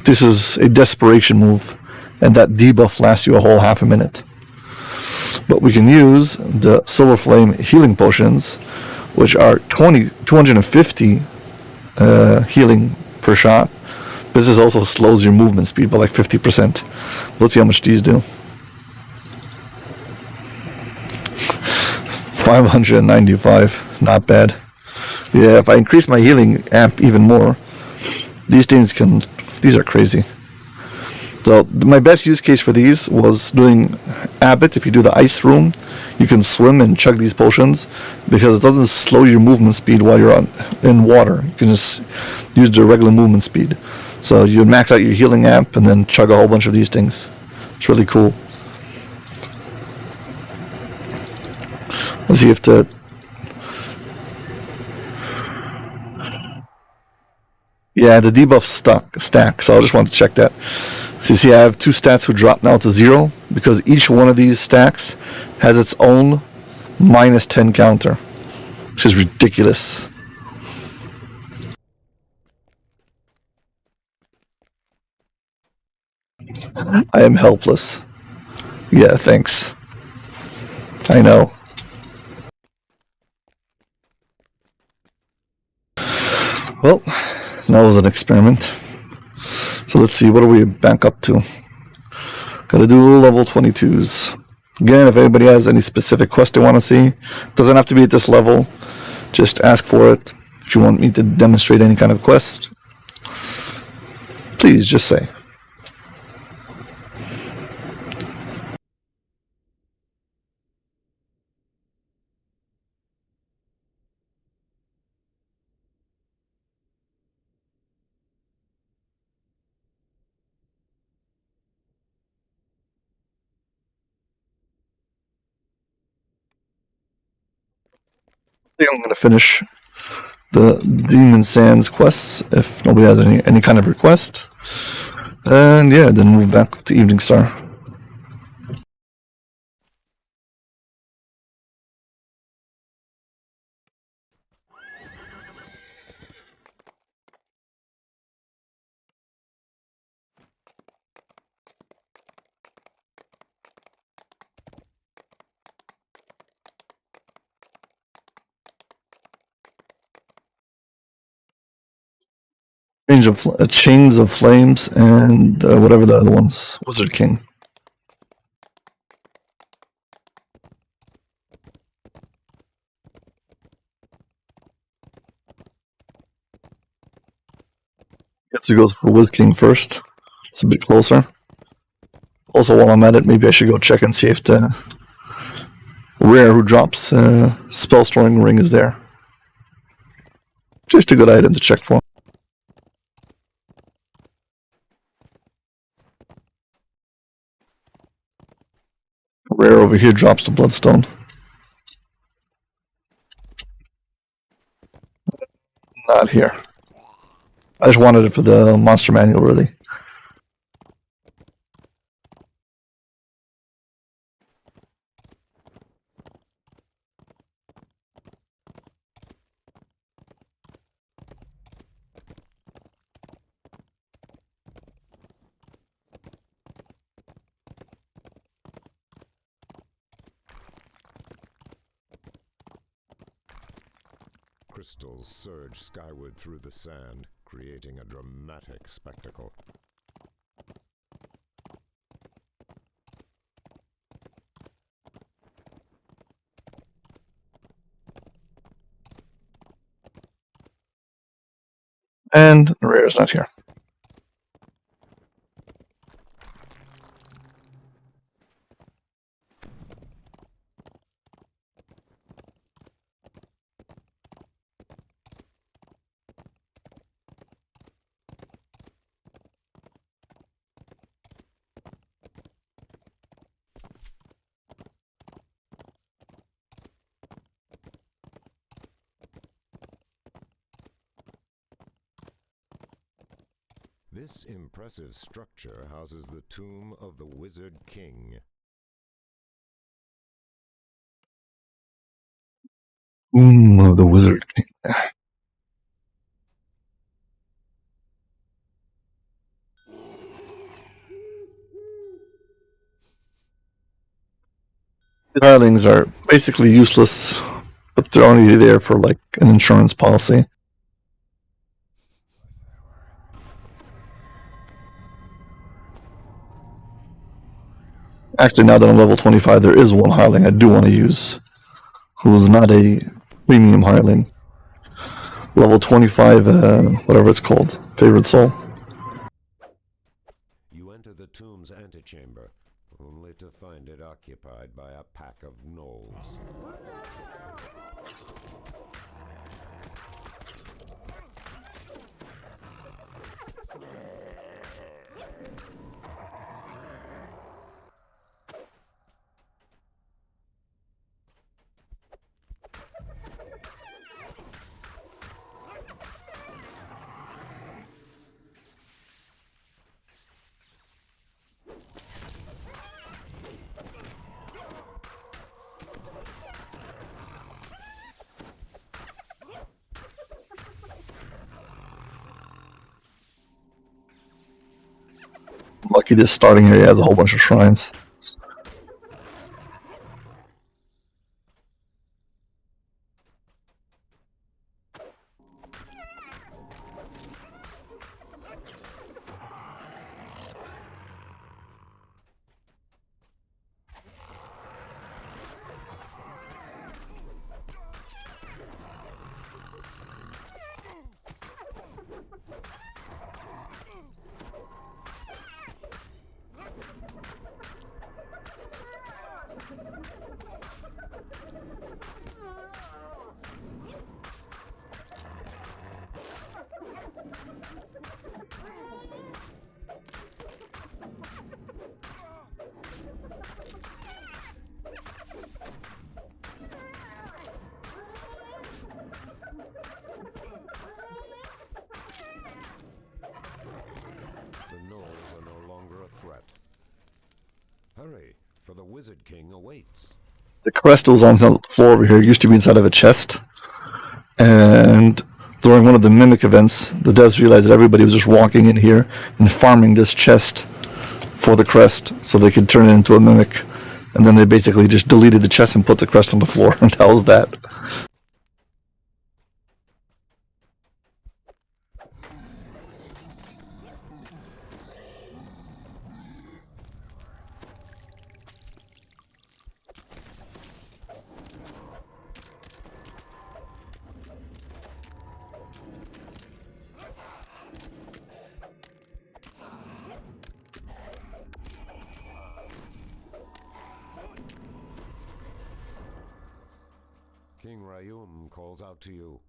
this is a desperation move, and that debuff lasts you a whole half a minute. But we can use the Silver Flame healing potions, which are 250 healing per shot. This also slows your movement speed by like 50%. Let's see how much these do. 595, not bad. Yeah, if I increase my healing amp even more, these are crazy. So my best use case for these was doing Abbott. If you do the ice room, you can swim and chug these potions because it doesn't slow your movement speed while you're in water. You can just use the regular movement speed. So you max out your healing amp and then chug a whole bunch of these things. It's really cool. Let's see if the... Yeah, the debuff stack, so I just want to check that. So you see I have 2 stats who drop now to 0 because each one of these stacks has its own -10 counter, which is ridiculous. I am helpless. Yeah, thanks. I know. Well, that was an experiment. So let's see, what are we back up to? Gotta do level 22s. Again, if anybody has any specific quest they want to see, doesn't have to be at this level. Just ask for it. If you want me to demonstrate any kind of quest, please just say. I think I'm going to finish the Demon Sands quests if nobody has any kind of request. And yeah, then move back to Evening Star. Chains of Flames and whatever the other ones. Wizard King. Guess he goes for Wiz King first. It's a bit closer. Also, while I'm at it, maybe I should go check and see if the rare who drops Spell Storing Ring is there. Just a good item to check for. Rare over here drops the Bloodstone. Not here. I just wanted it for the monster manual, really. Crystals surge skyward through the sand, creating a dramatic spectacle. And the rare is not here. This impressive structure houses the tomb of the Wizard King. The Wizard King. The hirelings are basically useless, but they're only there for like an insurance policy. Actually, now that I'm level 25, there is one hireling I do want to use, who is not a premium hireling. Level 25, whatever it's called, favorite soul. You enter the tomb's antechamber, only to find it occupied by a pack of gnolls. Lucky this starting area has a whole bunch of shrines. Hurry, for the Wizard King awaits. The crest was on the floor over here. It used to be inside of a chest. And during one of the Mimic events, the devs realized that everybody was just walking in here and farming this chest for the crest so they could turn it into a Mimic. And then they basically just deleted the chest and put the crest on the floor. And that was that. King Rayum calls out to you.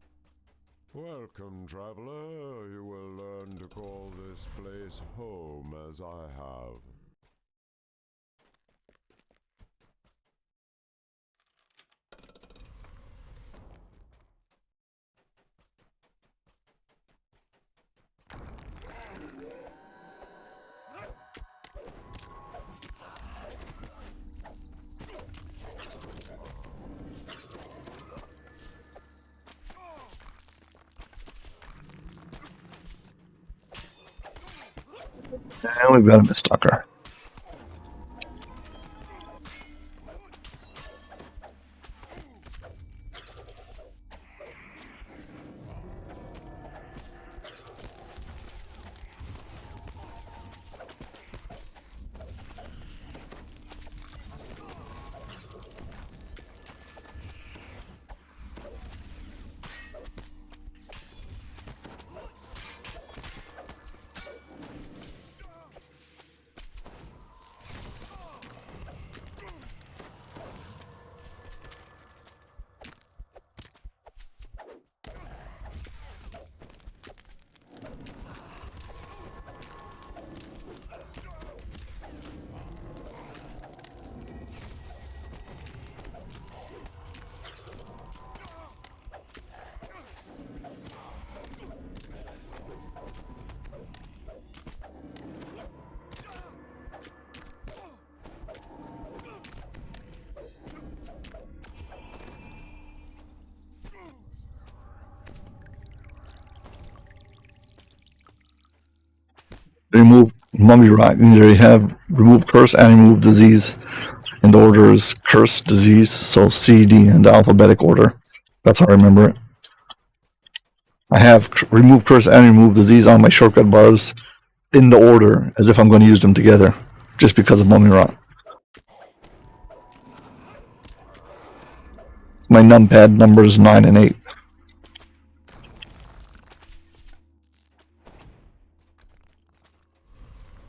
Welcome, traveler. You will learn to call this place home as I have. And we've got a Mistalker. remove mummy rot. And there you have remove curse and remove disease. And the order is curse, disease, so C, D, in the alphabetic order. That's how I remember it. I have remove curse and remove disease on my shortcut bars in the order as if I'm going to use them together, just because of mummy rot. My numpad numbers 9 and 8.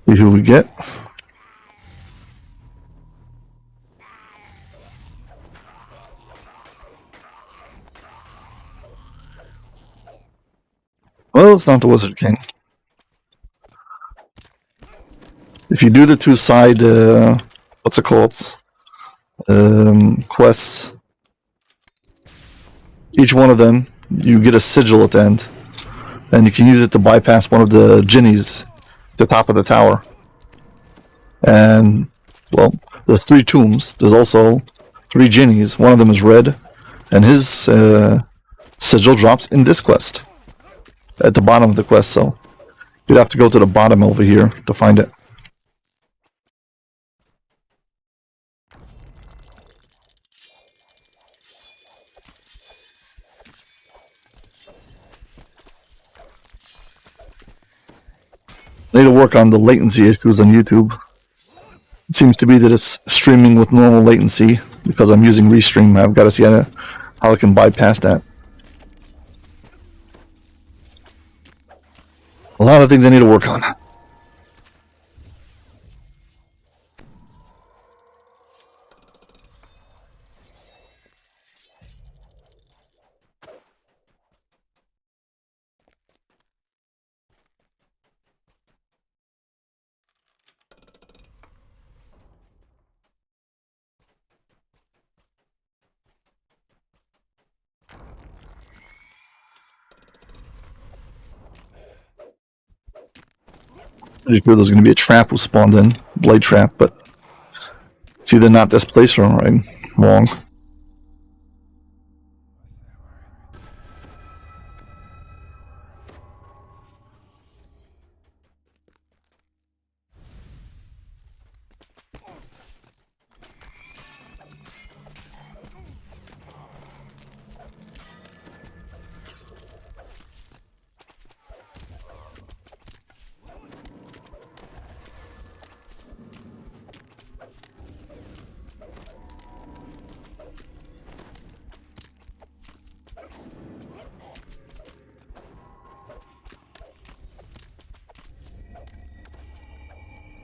See who we get. Well, it's not the Wizard King. If you do the two side, what's it called? Quests. Each one of them, you get a sigil at the end. And you can use it to bypass one of the Jinnies at the top of the tower. And, well, there's 3 tombs. There's also 3 Jinnies. One of them is red. And his sigil drops in this quest. At the bottom of the quest, so you'd have to go to the bottom over here to find it. I need to work on the latency issues on YouTube. It seems to be that it's streaming with normal latency because I'm using Restream. I've got to see how I can bypass that. A lot of things I need to work on. Pretty sure there's going to be a trap who spawned in, blade trap, but it's either not this place or I'm wrong.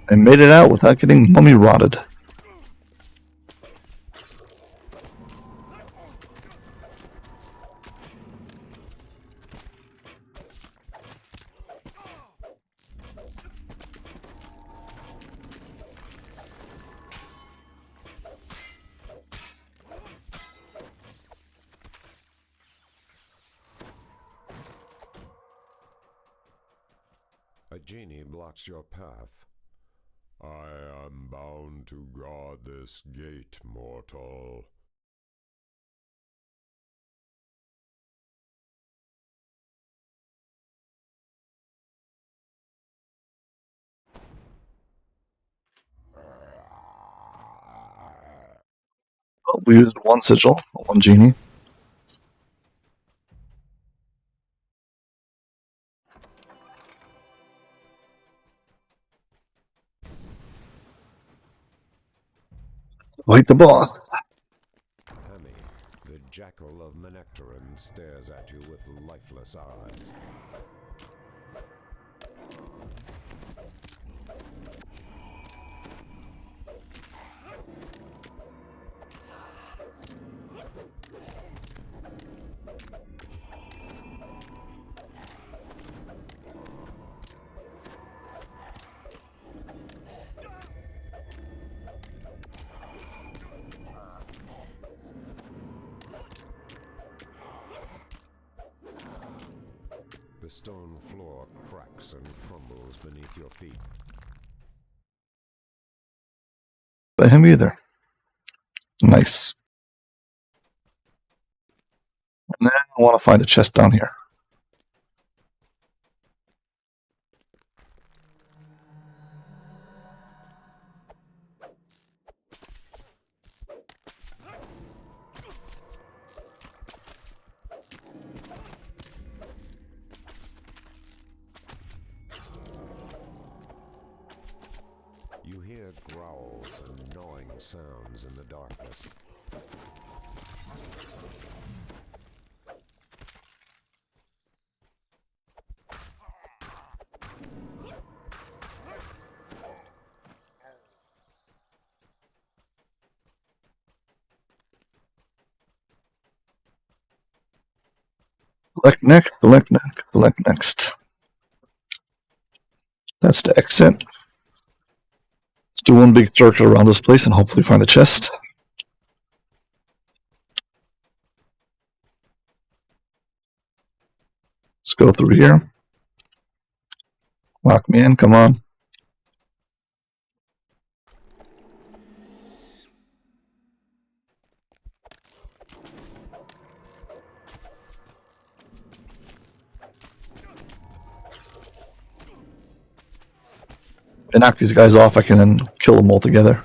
I made it out without getting mummy rotted. A genie blocks your path. I am bound to guard this gate, mortal. Well, we used one sigil, one genie. Fight the boss. Hemi, the jackal of Menectaran, stares at you with lifeless eyes. The stone floor cracks and crumbles beneath your feet. But him either. Nice. And then I want to find a chest down here. You hear growls and gnawing sounds in the darkness. Select next, select next, select next. That's the exit. Let's do one big circle around this place and hopefully find a chest. Let's go through here. Lock me in, come on. If I knock these guys off, I can then kill them all together.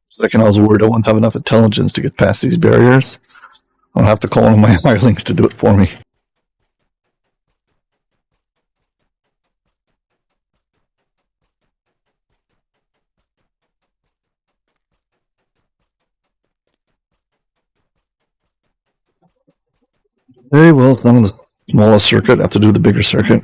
Second, I was worried I wouldn't have enough intelligence to get past these barriers. I'll have to call one of my hirelings to do it for me. Hey, well, it's not on the smallest circuit. I have to do the bigger circuit.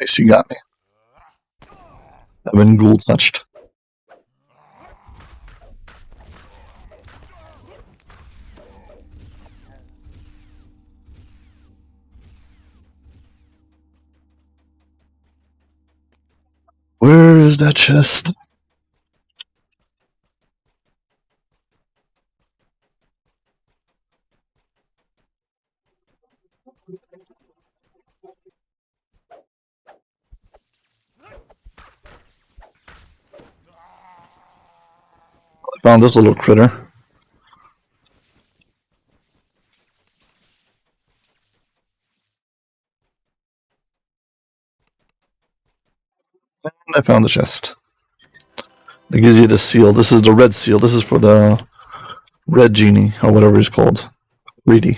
Nice, you got me. I've been ghoul touched. Where is that chest? I found this little critter. And I found the chest. It gives you the seal. This is the red seal. This is for the red genie, or whatever he's called. Reedy.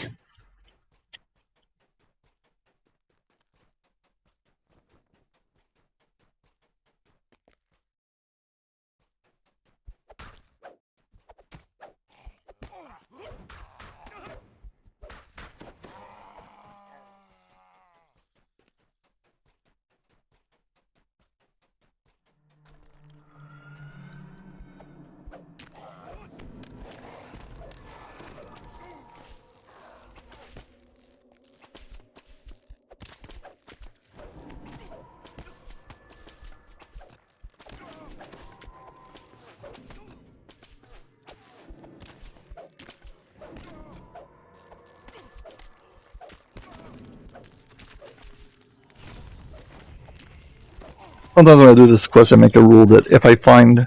Sometimes when I do this quest, I make a rule that if I find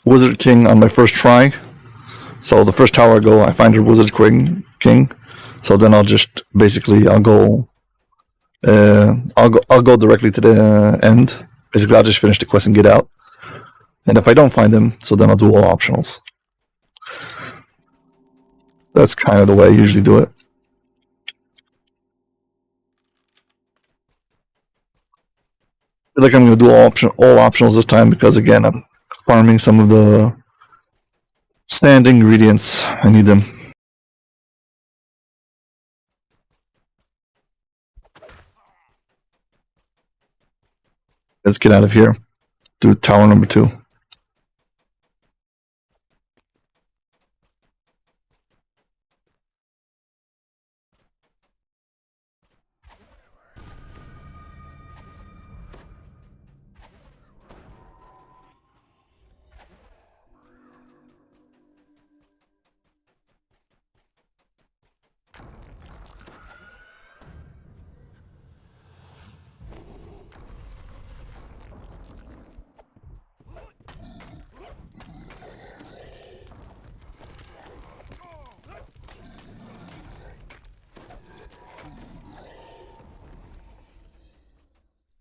Wizard King on my first try. So the first tower I go, I find a Wizard King. So then I'll just basically I'll go directly to the end. Basically, I'll just finish the quest and get out. And if I don't find them, so then I'll do all optionals. That's kind of the way I usually do it. I feel like I'm going to do all optionals this time because, again, I'm farming some of the sand ingredients. I need them. Let's get out of here. Do tower number 2.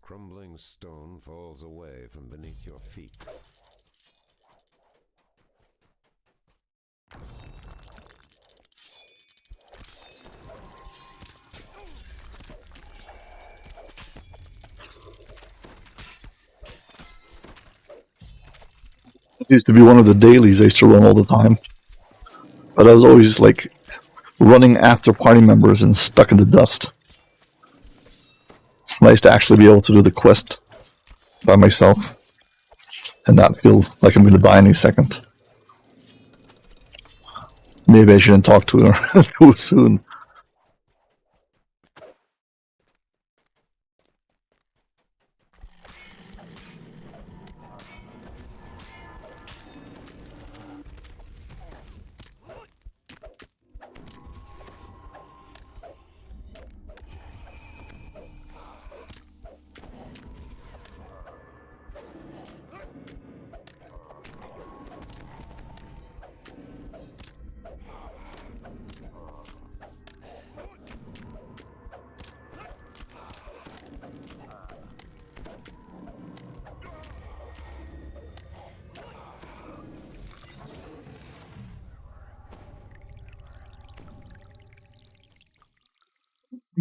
Crumbling stone falls away from beneath your feet. This used to be one of the dailies I used to run all the time. But I was always like running after party members and stuck in the dust. It's nice to actually be able to do the quest by myself and not feel like I'm going to die any second. Maybe I shouldn't talk to her too soon.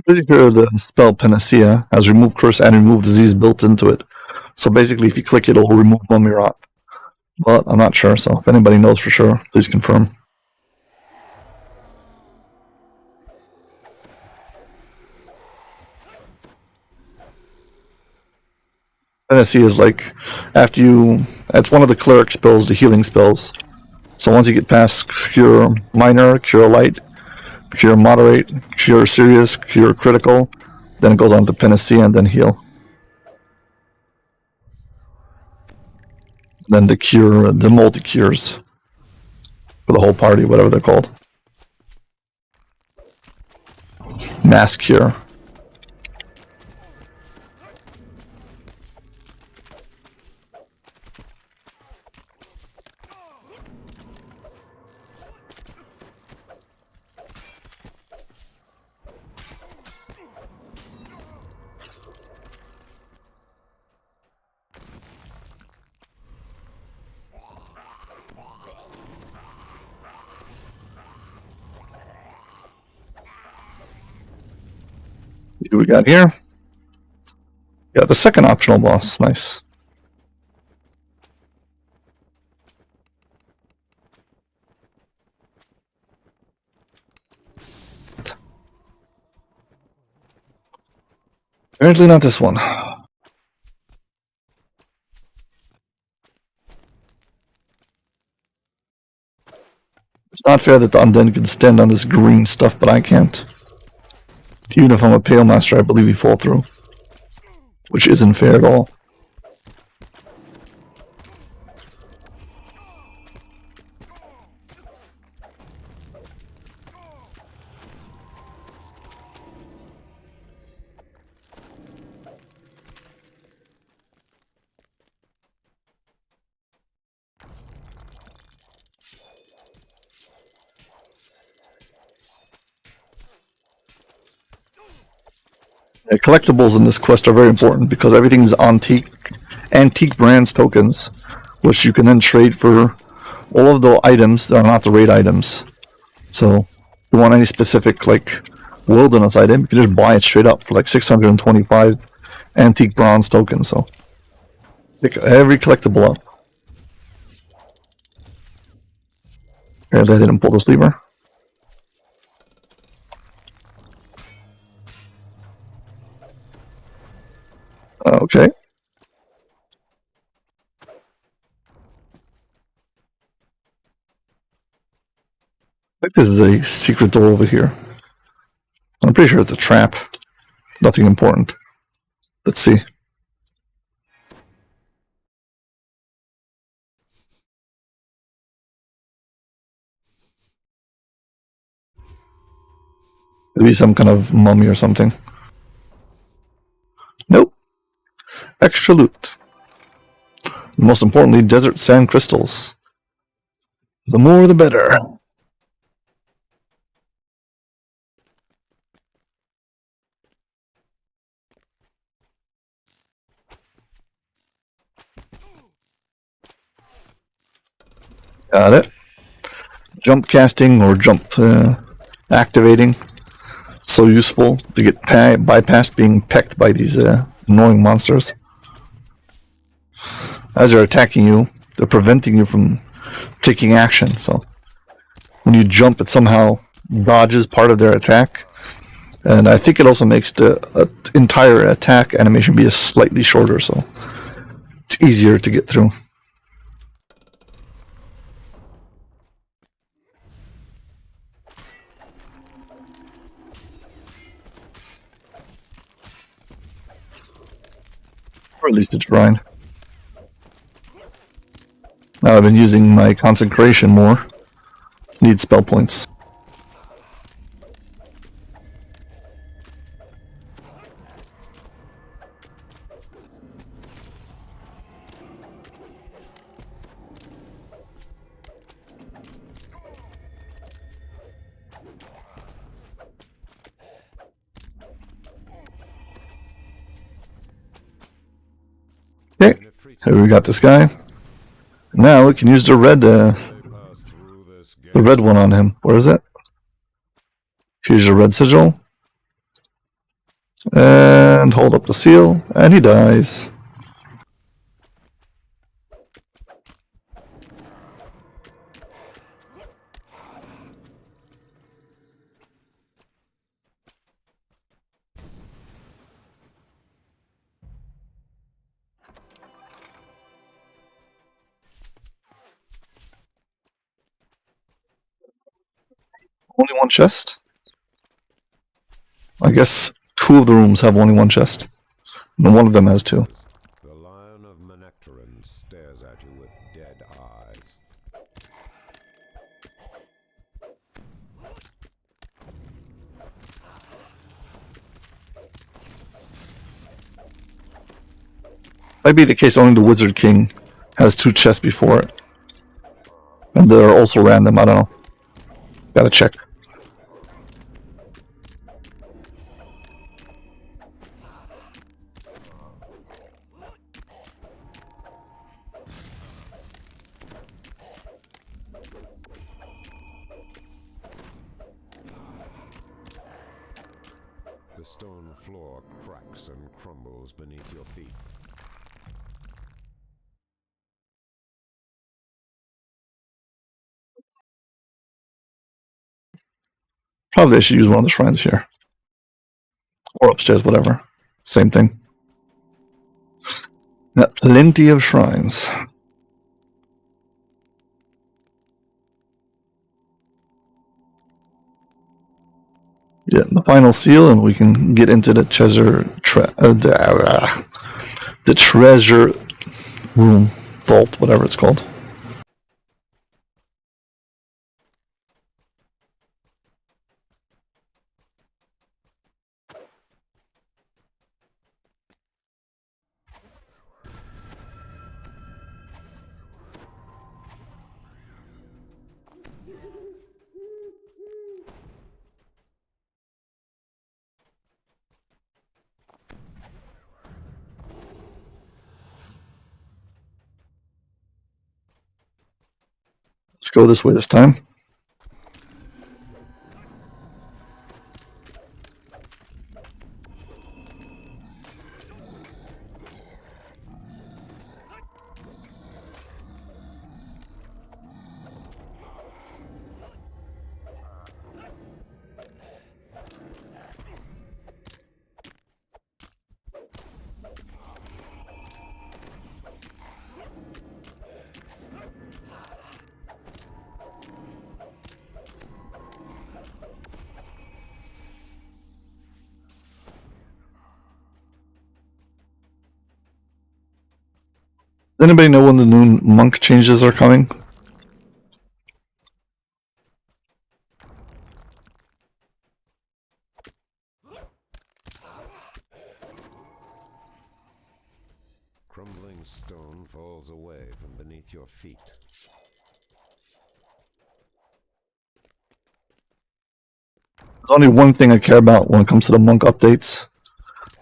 Pretty sure the spell Panacea has remove curse and remove disease built into it. So basically, if you click it, it'll remove Mummy Rot. But I'm not sure, so if anybody knows for sure, please confirm. Panacea is like, after you, it's one of the cleric spells, the healing spells. So once you get past Cure Minor, Cure Light, Cure Moderate, Cure Serious, Cure Critical, then it goes on to Panacea and then Heal. Then the Cure, the multi-cures for the whole party, whatever they're called. Mass Cure. What do we got here? Yeah, the second optional boss. Nice. Apparently not this one. It's not fair that the undead can stand on this green stuff, but I can't. Even if I'm a Pale Master, I believe you fall through. Which isn't fair at all. Collectibles in this quest are very important because everything's antique brands tokens, which you can then trade for all of the items that are not the raid items. So, if you want any specific like wilderness item, you can just buy it straight up for like 625 antique bronze tokens. So, pick every collectible up. Apparently, I didn't pull this lever. Okay. I think this is a secret door over here. I'm pretty sure it's a trap. Nothing important. Let's see. Maybe some kind of mummy or something. Nope. Extra loot. Most importantly, desert sand crystals. The more the better. Got it. Jump casting or jump activating. So useful to get bypassed being pecked by these annoying monsters. As they're attacking you, they're preventing you from taking action. So when you jump, it somehow dodges part of their attack. And I think it also makes the entire attack animation be slightly shorter, so it's easier to get through. Or at least it's shrine. Now I've been using my consecration more. Need spell points. Okay, here we got this guy. Now we can use the red one on him. Where is it? Use the red sigil. And hold up the seal, and he dies. Only one chest? I guess 2 of the rooms have only one chest. And one of them has 2. The Lion of Manectorin stares at you with dead eyes. Might be the case only the Wizard King has 2 chests before it. And they're also random, I don't know. Gotta check. The stone floor cracks and crumbles beneath your feet. Probably I should use one of the shrines here. Or upstairs, whatever. Same thing. Got plenty of shrines. Yeah, the final seal, and we can get into the the treasure room, vault, whatever it's called. go this way this time. Does anybody know when the new monk changes are coming? Crumbling stone falls away from beneath your feet. There's only one thing I care about when it comes to the monk updates.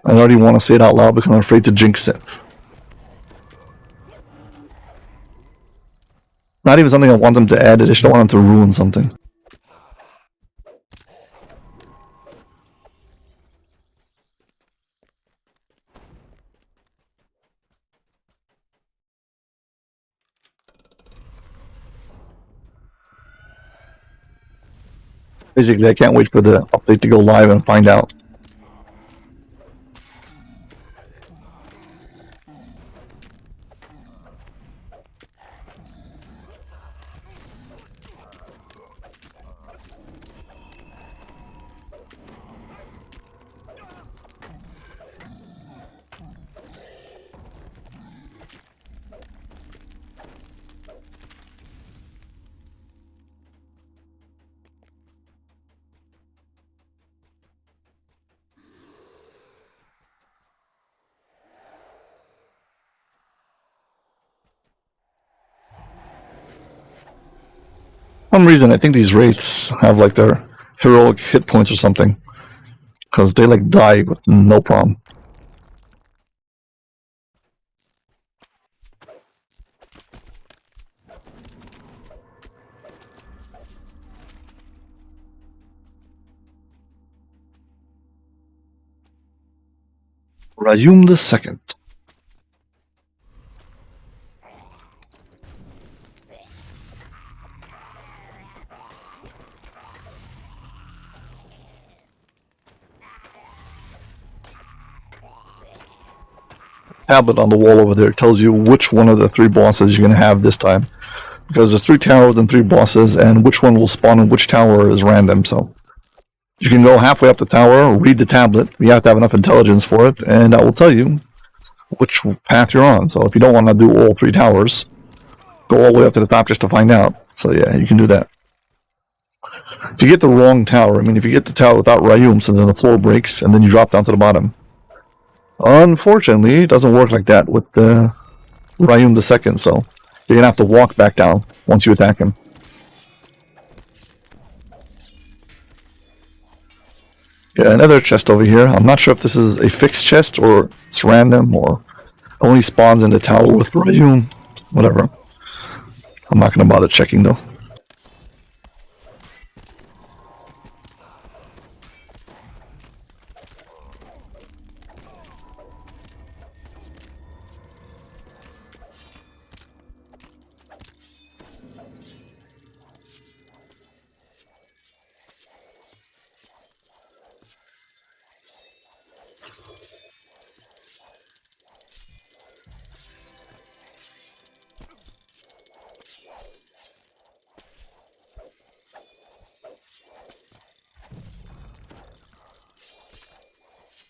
I already want to say it out loud because I'm afraid to jinx it. Not even something I want them to add, I just don't want them to ruin something. Basically, I can't wait for the update to go live and find out. For some reason, I think these wraiths have like their heroic hit points or something, because they like die with no problem. Rayum the Second. Tablet on the wall over there tells you which one of the 3 bosses you're going to have this time, because there's 3 towers and 3 bosses, and which one will spawn in which tower is random. So you can go halfway up the tower, read the tablet, you have to have enough intelligence for it, and that will tell you which path you're on. So if you don't want to do all 3 towers, go all the way up to the top just to find out. So yeah, you can do that. If you get the wrong tower, I mean, if you get the tower without Rayum, so then the floor breaks and then you drop down to the bottom. Unfortunately, it doesn't work like that with the Rayum the Second, so you're gonna have to walk back down once you attack him. Yeah, another chest over here. I'm not sure if this is a fixed chest or it's random or only spawns in the tower with Rayum. Whatever. I'm not gonna bother checking though.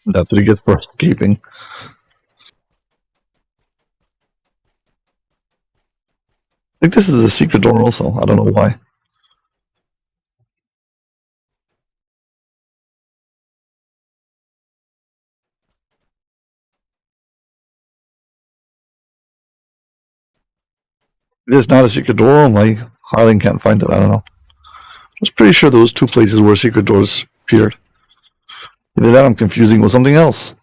That's what he gets for escaping. I think this is a secret door also. I don't know why. It is not a secret door. My Harling can't find it. I don't know. I was pretty sure there was 2 places where secret doors appeared. Either that I'm confusing with something else.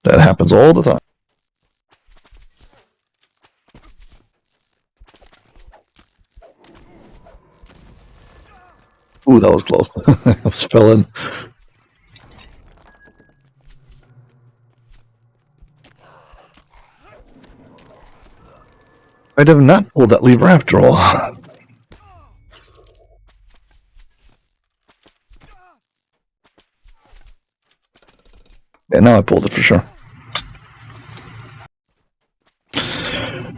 That happens all the time. Ooh, that was close. I was fell in. I'd have not pulled that lever after all. Yeah, now I pulled it for sure.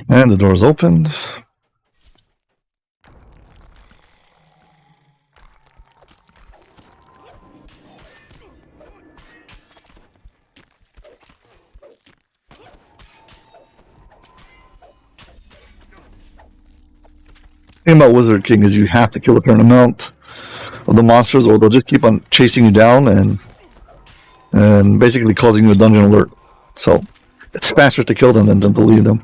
And the door's opened. The thing about Wizard King is you have to kill a certain amount of the monsters, or they'll just keep on chasing you down and basically causing you a dungeon alert. So it's faster to kill them than to leave them.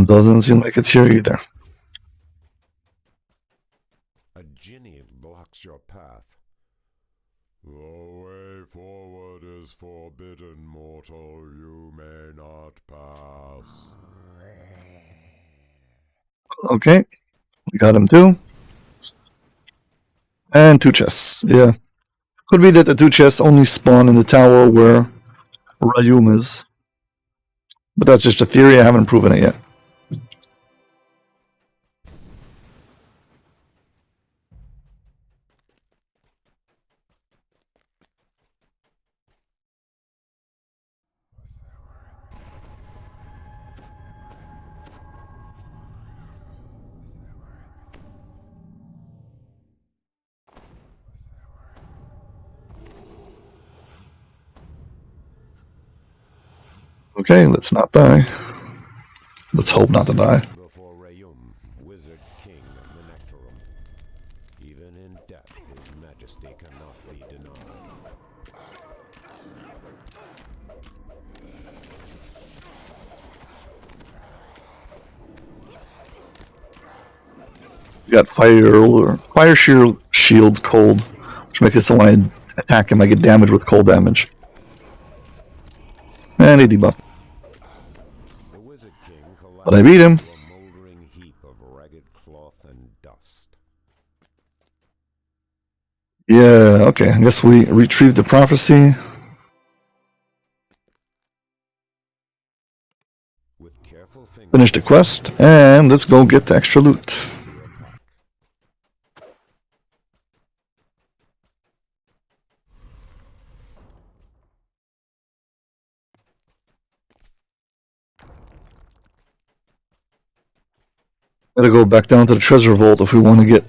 Doesn't seem like it's here either. A Jinny blocks your path. The way forward is forbidden, mortal. You may not pass. Okay, we got him too. And 2 chests, yeah. Could be that the 2 chests only spawn in the tower where Rayum is. But that's just a theory, I haven't proven it yet. Okay, let's not die. Let's hope not to die. Before Rayum, Wizard King of the Nectarum. Even in death, his majesty cannot be denied. We got fire shield cold, which makes it so when I attack him I get damage with cold damage. And a debuff. The Wizard King But I beat him. collapsed into a moldering heap of ragged cloth and dust. Yeah, okay, I guess we retrieved the prophecy. With careful fingers, Finish the quest, and let's go get the extra loot. Gotta go back down to the treasure vault if we want to get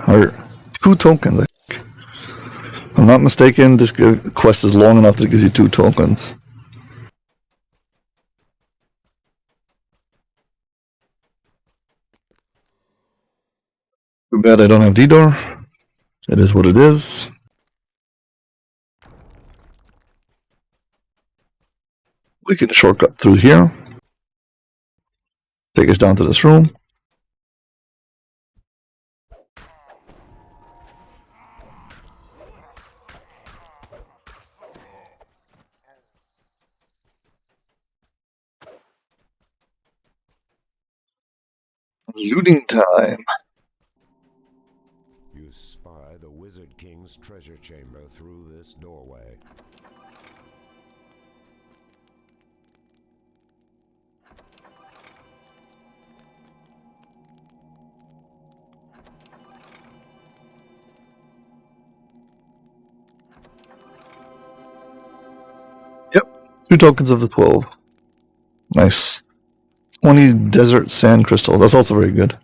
our 2 tokens, I think. If I'm not mistaken, this quest is long enough that it gives you 2 tokens. Too bad I don't have D-Door. It is what it is. We can shortcut through here. Take us down to this room. Looting time. you spy the Wizard King's treasure chamber through this doorway. Yep, 2 tokens of the 12. Nice. 20 desert sand crystals. That's also very good.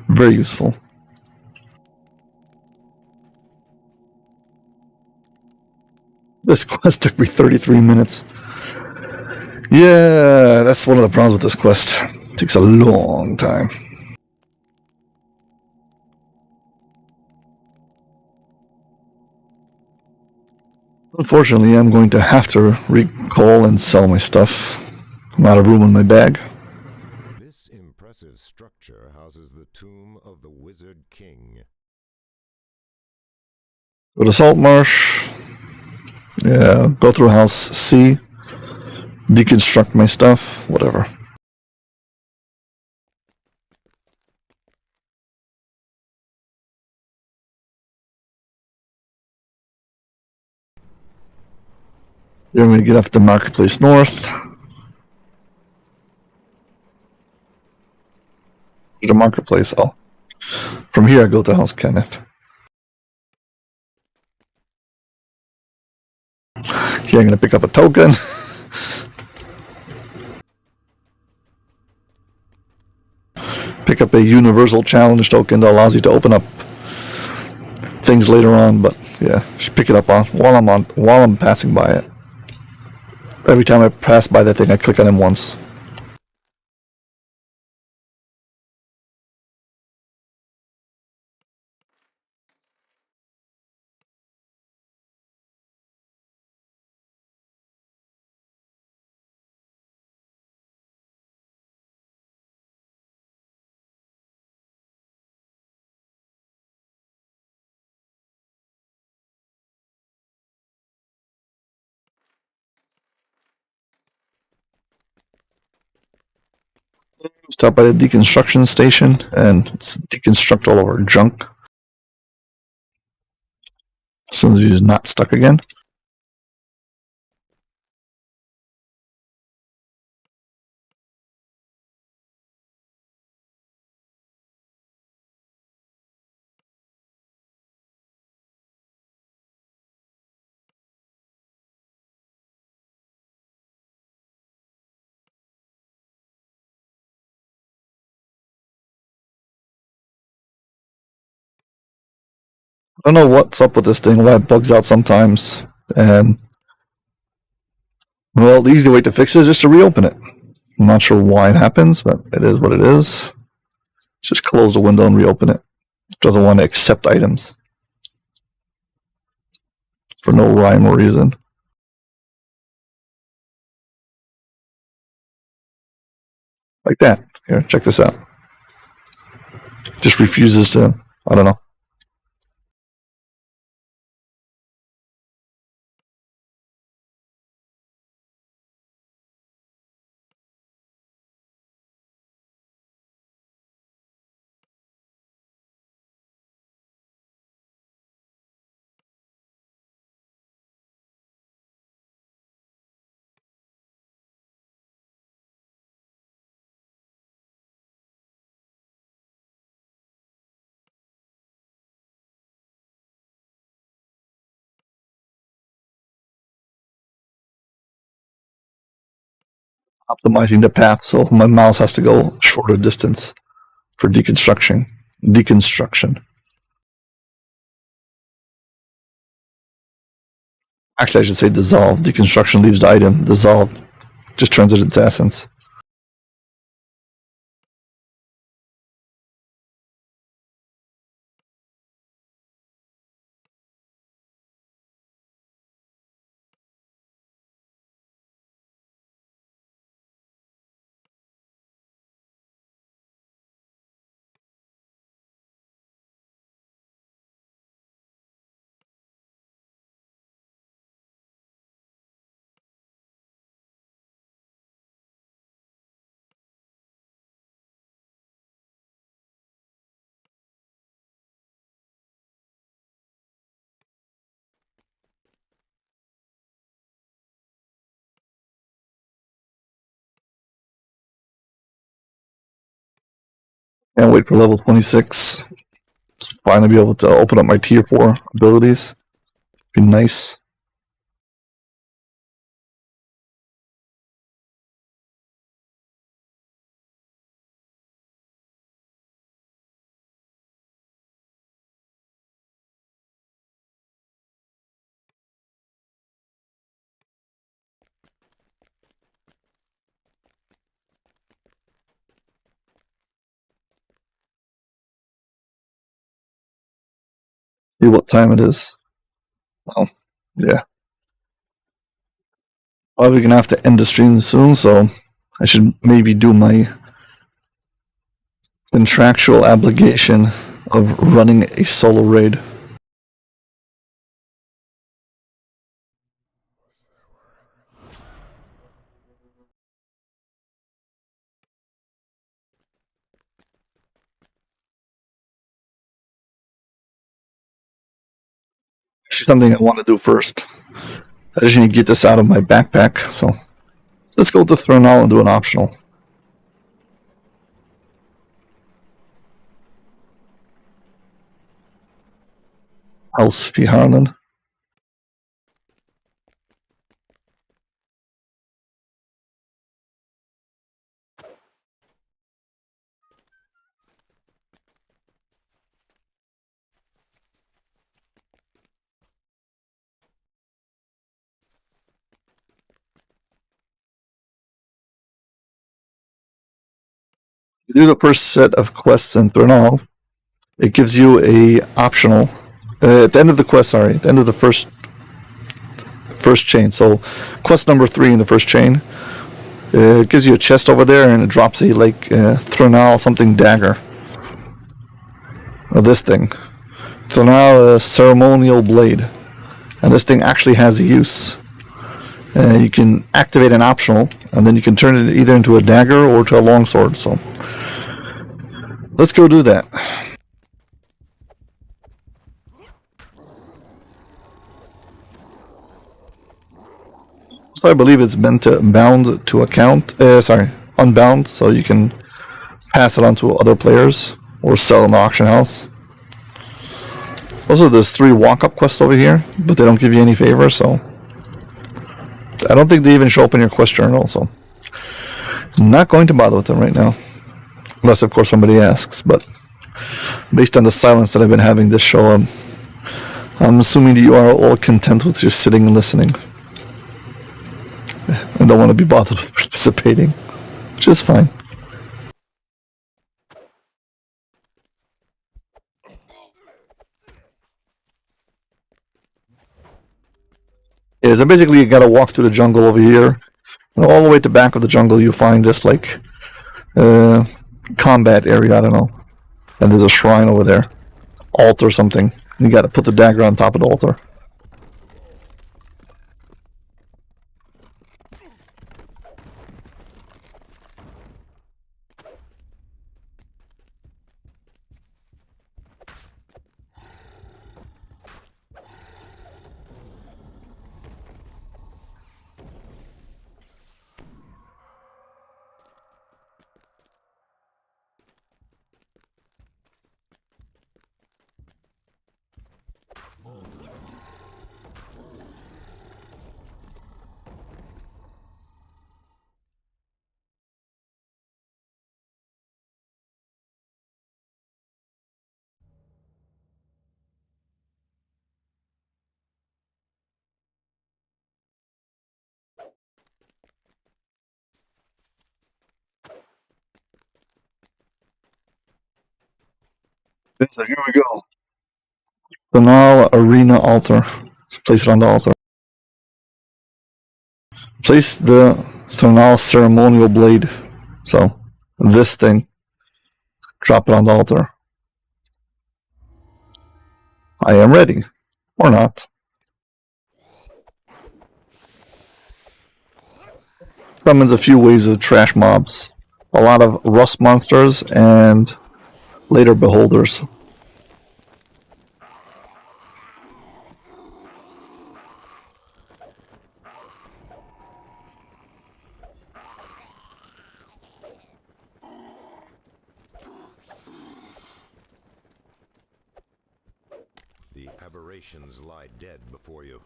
Very useful. This quest took me 33 minutes. Yeah, that's one of the problems with this quest. It takes a long time. Unfortunately, I'm going to have to recall and sell my stuff. I'm out of room in my bag. This impressive structure houses the tomb of the Wizard King. Go to Salt Marsh. Yeah, go through House C. Deconstruct my stuff. Whatever. You're going to get off the Marketplace North. The Marketplace. Oh. From here I go to House Kenneth. Here I'm going to pick up a token. Pick up a universal challenge token that allows you to open up things later on, but yeah, just pick it up while I'm passing by it. Every time I pass by that thing, I click on him once. Stop by the deconstruction station and deconstruct all of our junk. As soon as he's not stuck again. I don't know what's up with this thing, why it bugs out sometimes. And, well, the easy way to fix it is just to reopen it. I'm not sure why it happens, but it is what it is. Just close the window and reopen it. It doesn't want to accept items. For no rhyme or reason. Like that. Here, check this out. Just refuses to, I don't know. Optimizing the path so my mouse has to go a shorter distance for deconstruction. Actually, I should say dissolve. Deconstruction leaves the item. Dissolved just turns it into essence. Can't wait for level 26. Finally be able to open up my tier 4 abilities. Be nice. See what time it is. Oh, yeah. Probably gonna have to end the stream soon, so I should maybe do my contractual obligation of running a solo raid. Actually, something I want to do first. I just need to get this out of my backpack, so let's go to Thronal and do an optional. House P. Harlan. You do the first set of quests in Thronal. It gives you a optional at the end of the quest. Sorry, at the end of the first chain. So, quest number 3 in the first chain. It gives you a chest over there, and it drops a Thronal something dagger. Or this thing. Thronal ceremonial blade, and this thing actually has a use. You can activate an optional, and then you can turn it either into a dagger or to a longsword. So, let's go do that. So I believe it's meant to bound to account. Unbound, so you can pass it on to other players or sell in the auction house. Also, there's 3 walk-up quests over here, but they don't give you any favors, so I don't think they even show up in your quest journal. So I'm not going to bother with them right now, unless of course somebody asks. But based on the silence that I've been having this show, I'm assuming that you are all content with just sitting and listening. I don't want to be bothered with participating, which is fine. Yeah, so basically you gotta walk through the jungle over here, and all the way to the back of the jungle you find this combat area, I don't know. And there's a shrine over there. Altar or something. And you gotta put the dagger on top of the altar. So here we go. Banal Arena Altar. Let's place it on the altar. Place the Thronal Ceremonial Blade. So, this thing. Drop it on the altar. I am ready. Or not. Summons a few waves of trash mobs. A lot of rust monsters and later beholders. The aberrations lie dead before you.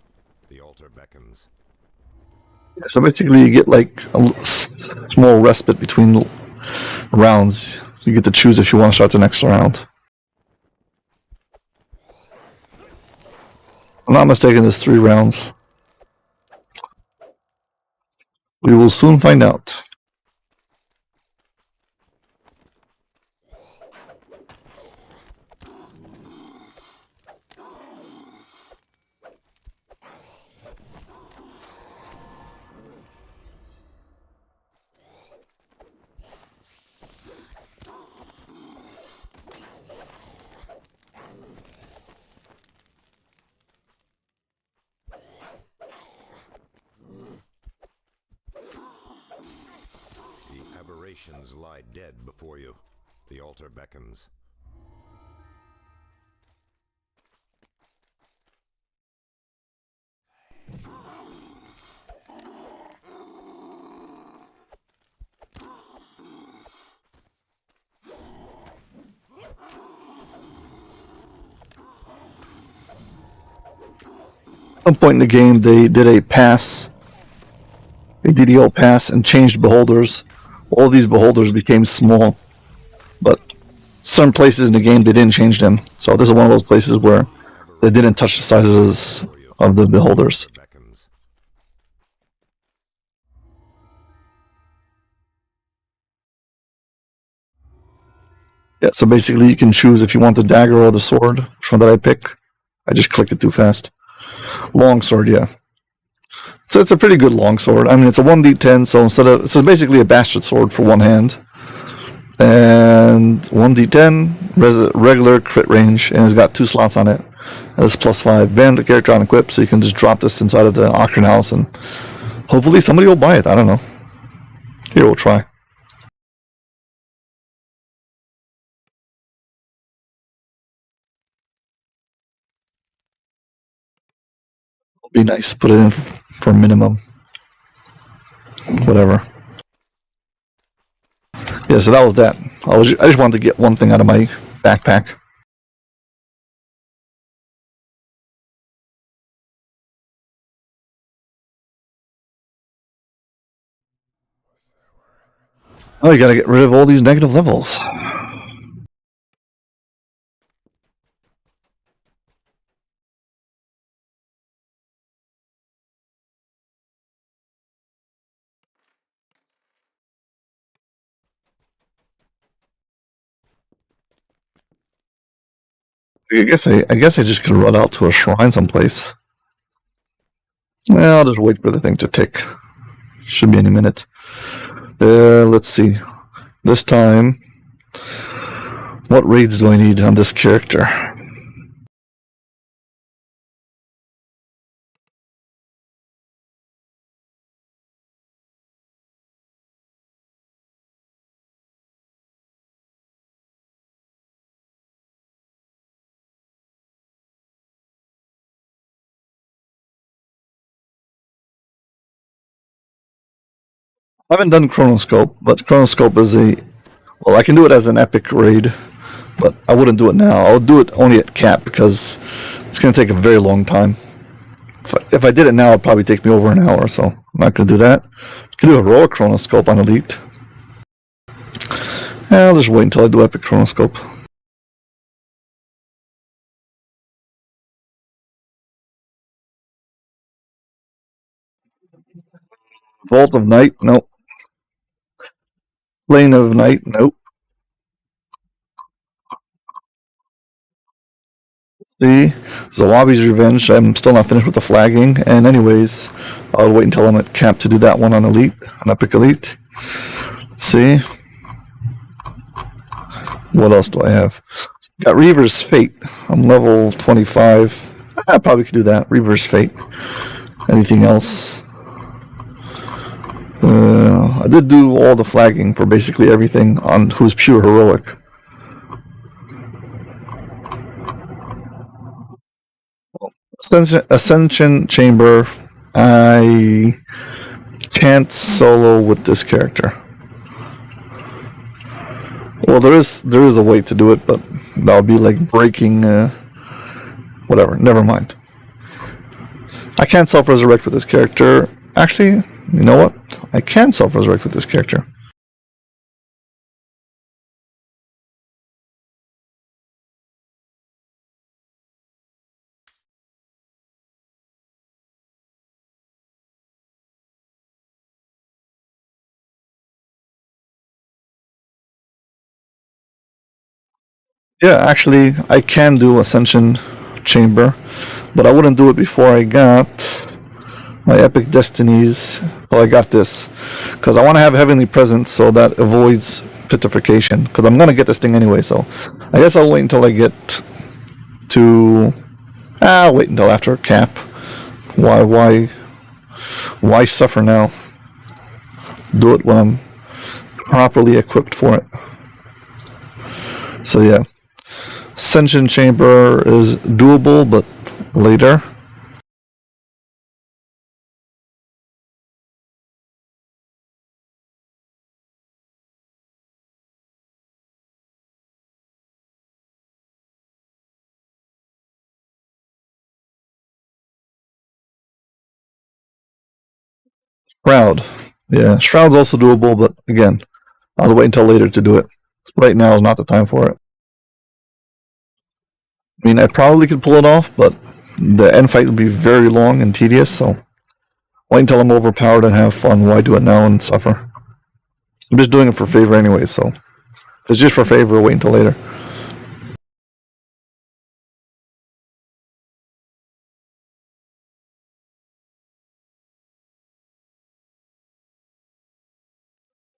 The altar beckons. So basically you get like a small respite between rounds. You get to choose if you want to start the next round. If I'm not mistaken, there's 3 rounds. We will soon find out. Generations lie dead before you. The altar beckons. At some point in the game, they did a pass, a DDL pass, and changed beholders. All these beholders became small, but some places in the game they didn't change them. So this is one of those places where they didn't touch the sizes of the beholders. Beckons. Yeah, so basically you can choose if you want the dagger or the sword. Which one did I pick? I just clicked it too fast. Long sword, yeah. So it's a pretty good long sword. I mean, it's a 1d10, so it's basically a bastard sword for one hand. And 1d10, regular crit range, and it's got 2 slots on it. And it's +5. Ban the character on equip, so you can just drop this inside of the auction house, and hopefully somebody will buy it. I don't know. Here, we'll try. Be nice. Put it in for minimum. Whatever. Yeah, so that was that. I just wanted to get one thing out of my backpack. Oh, you gotta get rid of all these negative levels. I guess I just could run out to a shrine someplace. Well, I'll just wait for the thing to tick. Should be any minute. Let's see. This time, what raids do I need on this character? I haven't done Chronoscope, but Chronoscope is well, I can do it as an epic raid, but I wouldn't do it now. I would do it only at cap because it's going to take a very long time. If I did it now, it'd probably take me over an hour, so I'm not going to do that. I can do a heroic Chronoscope on Elite. I'll just wait until I do epic Chronoscope. Vault of Night, nope. Plane of Night, nope. See, Zawabi's Revenge, I'm still not finished with the flagging, and anyways, I'll wait until I'm at cap to do that one on Elite, on Epic Elite. Let's see. What else do I have? Got Reaver's Fate. I'm level 25. I probably could do that. Reaver's Fate. Anything else? I did do all the flagging for basically everything on who's pure heroic. Ascension Chamber. I can't solo with this character. Well, there is a way to do it, but that would be like breaking. Whatever. Never mind. I can't self-resurrect with this character. Actually, you know what? I can self-resurrect with this character. Yeah, actually, I can do Ascension Chamber, but I wouldn't do it before I got my Epic Destinies. Well, I got this, because I want to have Heavenly Presence so that avoids Petrification, because I'm going to get this thing anyway, so I guess I'll wait until I get to... I'll wait until after cap. Why suffer now? Do it when I'm properly equipped for it. So yeah, Ascension Chamber is doable, but later. Shroud. Yeah, Shroud's also doable, but again, I'll wait until later to do it. Right now is not the time for it. I mean, I probably could pull it off, but the end fight would be very long and tedious, so wait until I'm overpowered and have fun. Why do it now and suffer? I'm just doing it for favor anyway, so if it's just for favor, wait until later.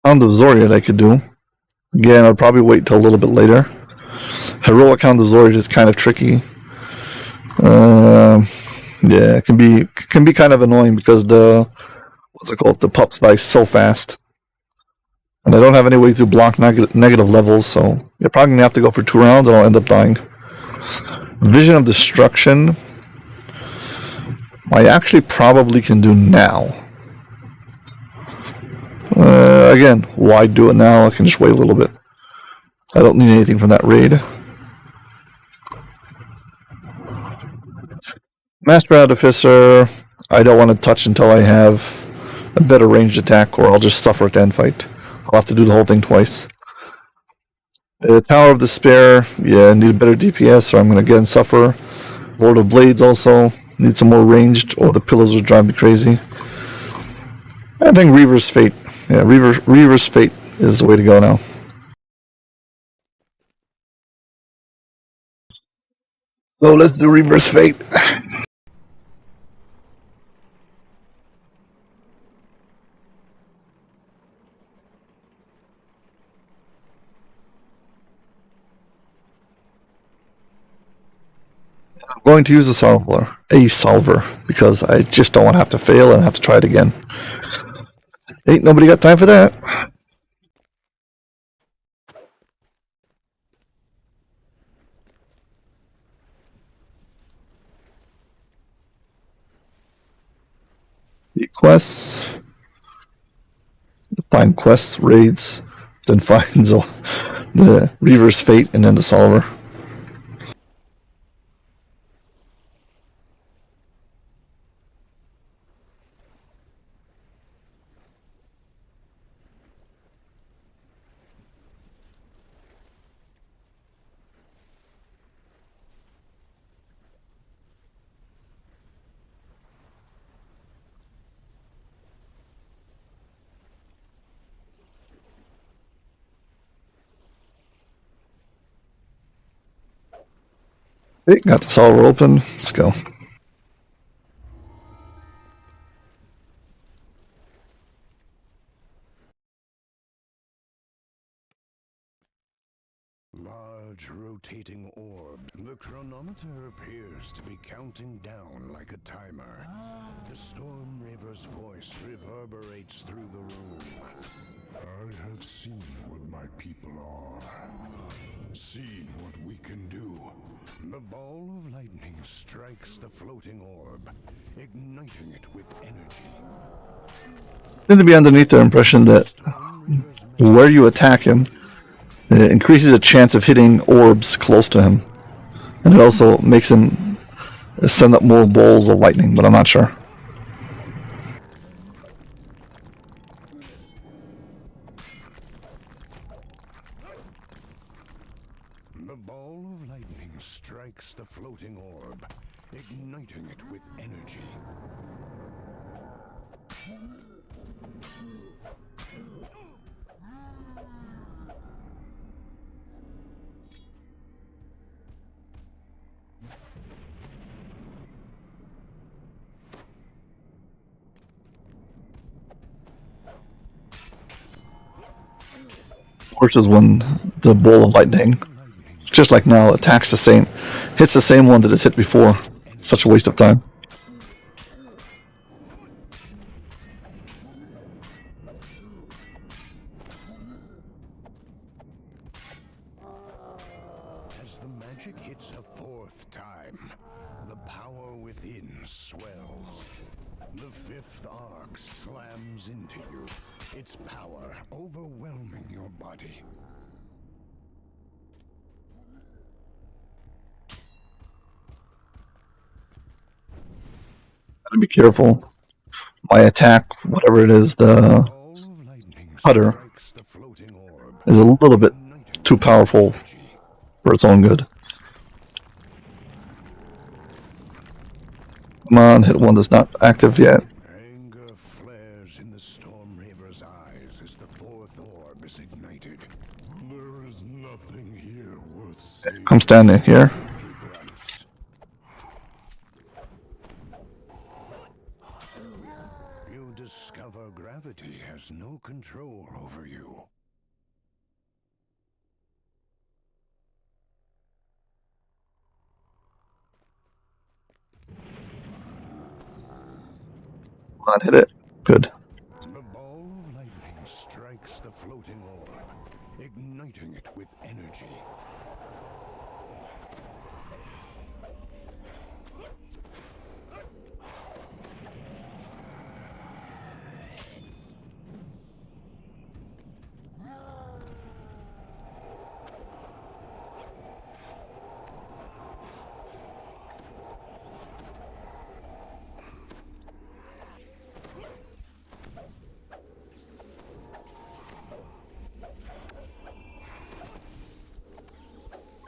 Hound of Zoriad I could do. Again, I'd probably wait till a little bit later. Heroic Hound of Zoriad is kind of tricky. Yeah, it can be kind of annoying because the pups die so fast, and I don't have any way to block negative levels, so you're probably gonna have to go for 2 rounds, and I'll end up dying. Vision of Destruction, I actually probably can do now. Again, why do it now? I can just wait a little bit. I don't need anything from that raid. Master Artificer, I don't want to touch until I have a better ranged attack, or I'll just suffer at the end fight. I'll have to do the whole thing twice. Tower of Despair, yeah, I need a better DPS, or I'm going to again suffer. Lord of Blades also, need some more ranged, or the pillows will drive me crazy. I think Reaver's Fate. Yeah, Reaver's Fate is the way to go now. So let's do Reaver's Fate. I'm going to use a solver, because I just don't want to have to fail and have to try it again. Ain't nobody got time for that. The quests. Find quests, raids, then find the Reaver's Fate, and then the solver. Okay, got the solver open. Let's go. Large rotating orb. The chronometer appears to be counting down like a timer. The Storm Raver's voice reverberates through the room. I have seen what my people are. Seen what we can do. The ball of lightning strikes the floating orb, igniting it with energy. Seem to be underneath the impression that where you attack him, it increases the chance of hitting orbs close to him. And it also makes him send up more balls of lightning, but I'm not sure. The ball of lightning strikes the floating orb, igniting it with energy. Versus when the ball of lightning, just like now, attacks the same, hits the same one that it's hit before. Such a waste of time. As the magic hits a fourth time, the power within swells. The fifth arc slams into you, its power overwhelming your body. Gotta be careful. My attack, whatever it is, the cutter, is a little bit too powerful for its own good. Come on, hit one that's not active yet. Anger flares in the Storm Raver's eyes as the fourth orb is ignited. There is nothing here worth saving. Come stand in here. He grunts. You discover gravity has no control over you. Come on, hit it. Good. The ball of lightning strikes the floating orb, igniting it with energy.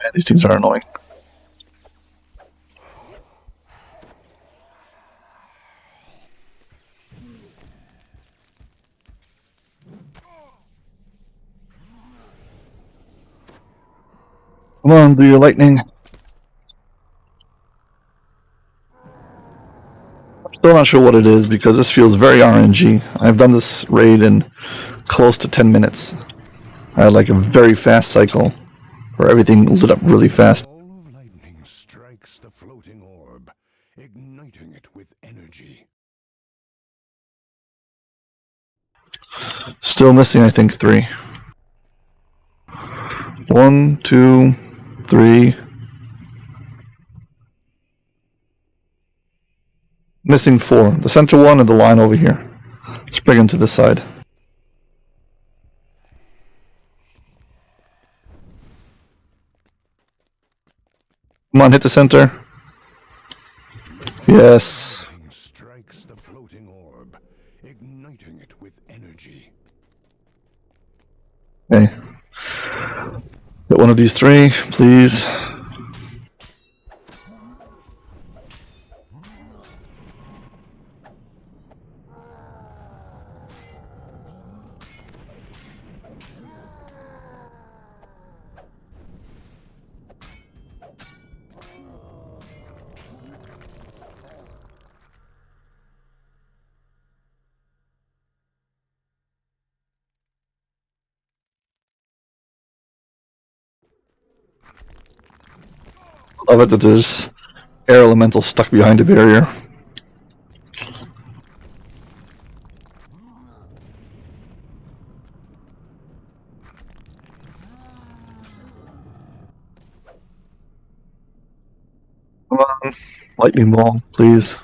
Man, these things are annoying. Come on, do your lightning. I'm still not sure what it is because this feels very RNG. I've done this raid in close to 10 minutes. I had like a very fast cycle where everything lit up really fast. The ball of lightning strikes the floating orb, igniting it with energy. Still missing, I think, 3. 1, 2, 3. Missing 4. The center one and the line over here. Let's bring him to this side. Come on, hit the center. Yes. Lightning strikes the floating orb, igniting it with energy. Okay. Hit one of these 3, please. Love it that there's air elemental stuck behind a barrier. Come on, lightning ball, please.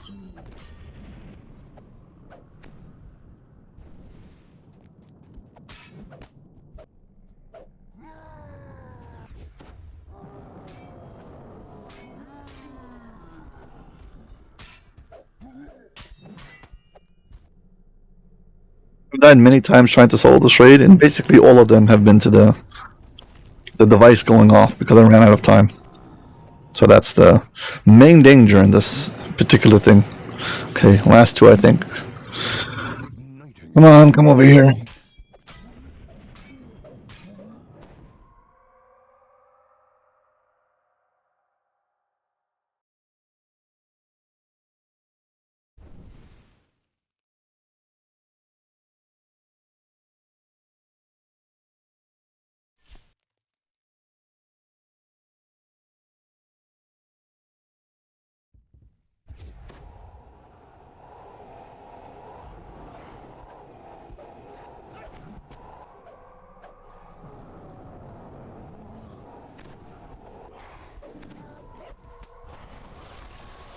I've died many times trying to solo this raid, and basically all of them have been to the device going off because I ran out of time. So that's the main danger in this particular thing. Okay, last 2, I think. Come on, come over here.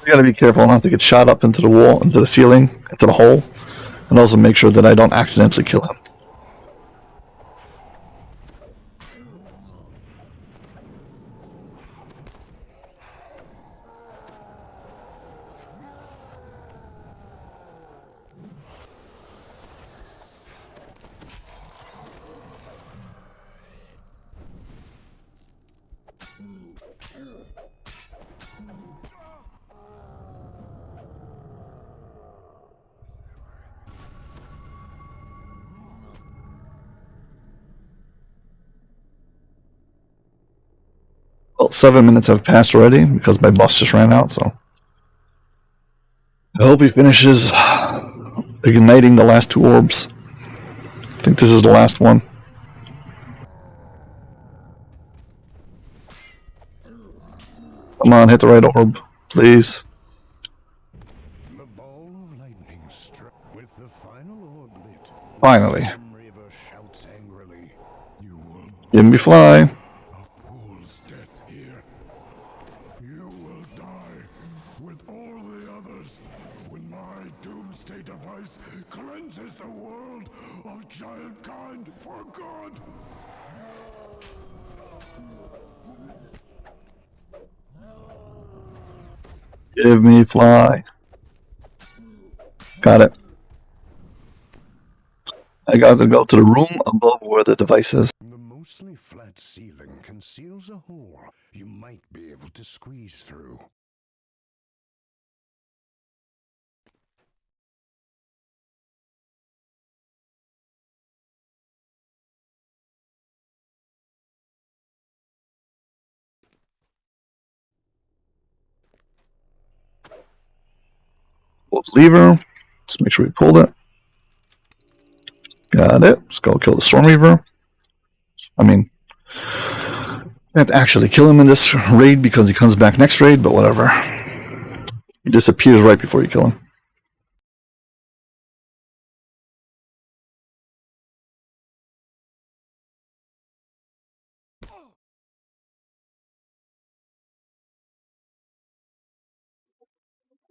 You gotta be careful not to get shot up into the wall, into the ceiling, into the hole, and also make sure that I don't accidentally kill him. Well, 7 minutes have passed already because my bus just ran out, so I hope he finishes igniting the last 2 orbs. I think this is the last one. Come on, hit the right orb, please. The ball of lightning struck with the final orb lit. Finally. Storm Reaver shouts angrily, "You will Give me fly. a fool's death here. You will die with all the others when my doomsday device cleanses the world of giant kind for good." Give me fly. Got it. I got to go to the room above where the device is. The mostly flat ceiling conceals a hole you might be able to squeeze through. Pull the lever. Let's make sure we pulled it. Got it. Let's go kill the Storm Reaver. I mean, I have to actually kill him in this raid because he comes back next raid, but whatever. He disappears right before you kill him.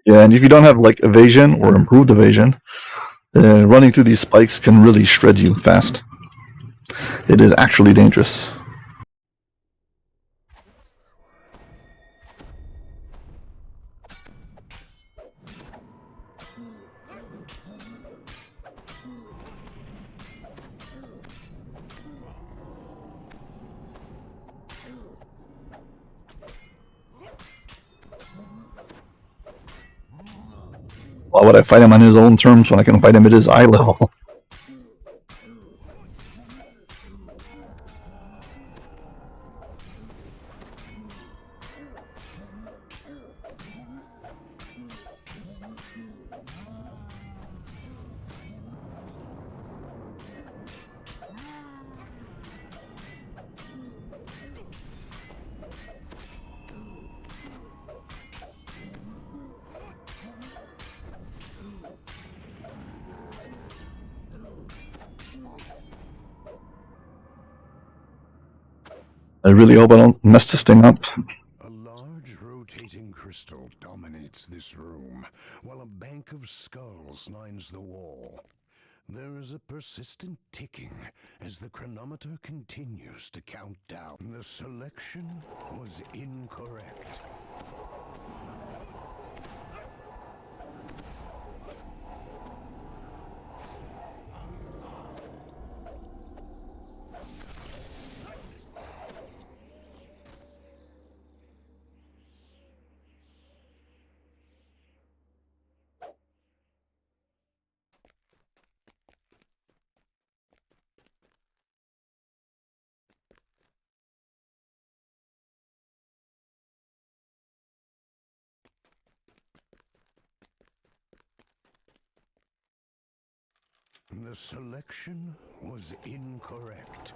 Yeah, and if you don't have like evasion or improved evasion, running through these spikes can really shred you fast. It is actually dangerous. Why would I fight him on his own terms when I can fight him at his eye level? I really hope I don't mess this thing up. A large rotating crystal dominates this room, while a bank of skulls lines the wall. There is a persistent ticking as the chronometer continues to count down. The selection was incorrect. The selection was incorrect.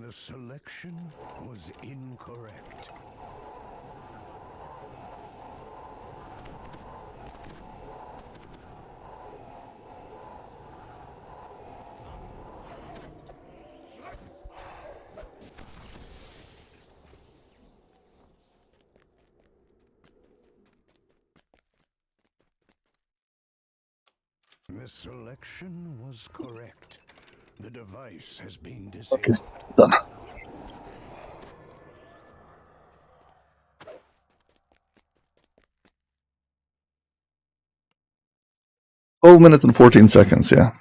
The selection was incorrect. The selection was correct. The device has been disabled. Okay, done. Oh, minutes and 14 seconds, yeah.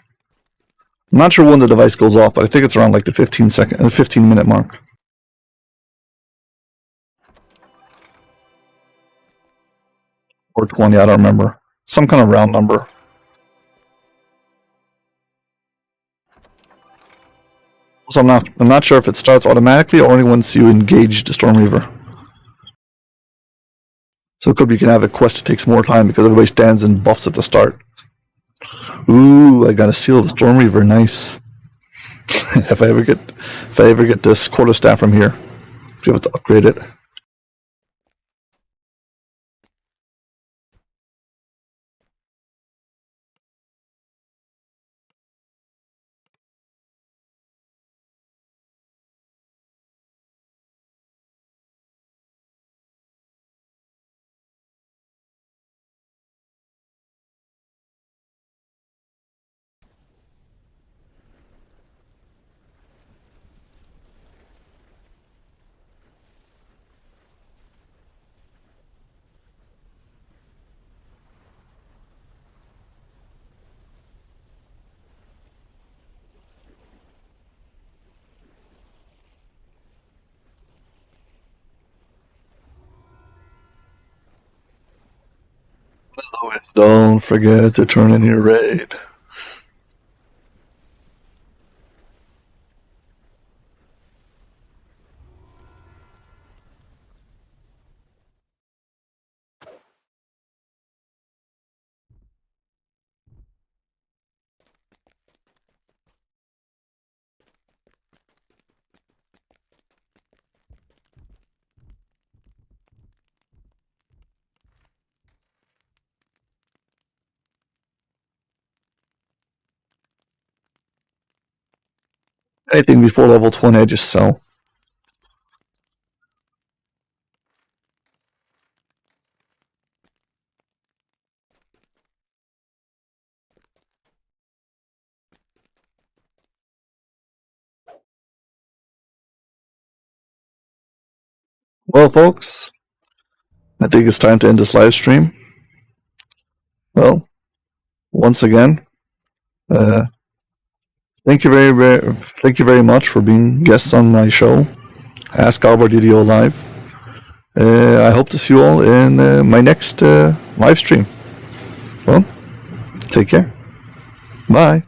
I'm not sure when the device goes off, but I think it's around like the 15-minute mark. Or 20, I don't remember. Some kind of round number. So I'm not sure if it starts automatically or only once you engage the Storm Reaver. So it could be you can have a quest that takes more time because everybody stands and buffs at the start. Ooh, I got a seal of the Storm Reaver, nice. if I ever get this quarterstaff from here, be able to upgrade it. As always, don't forget to turn in your raid. Anything before level 20, I just sell. Well, folks, I think it's time to end this live stream. Well, once again, thank you very much for being guests on my show, Ask Aldbar DDO Live. I hope to see you all in my next live stream. Well, take care. Bye.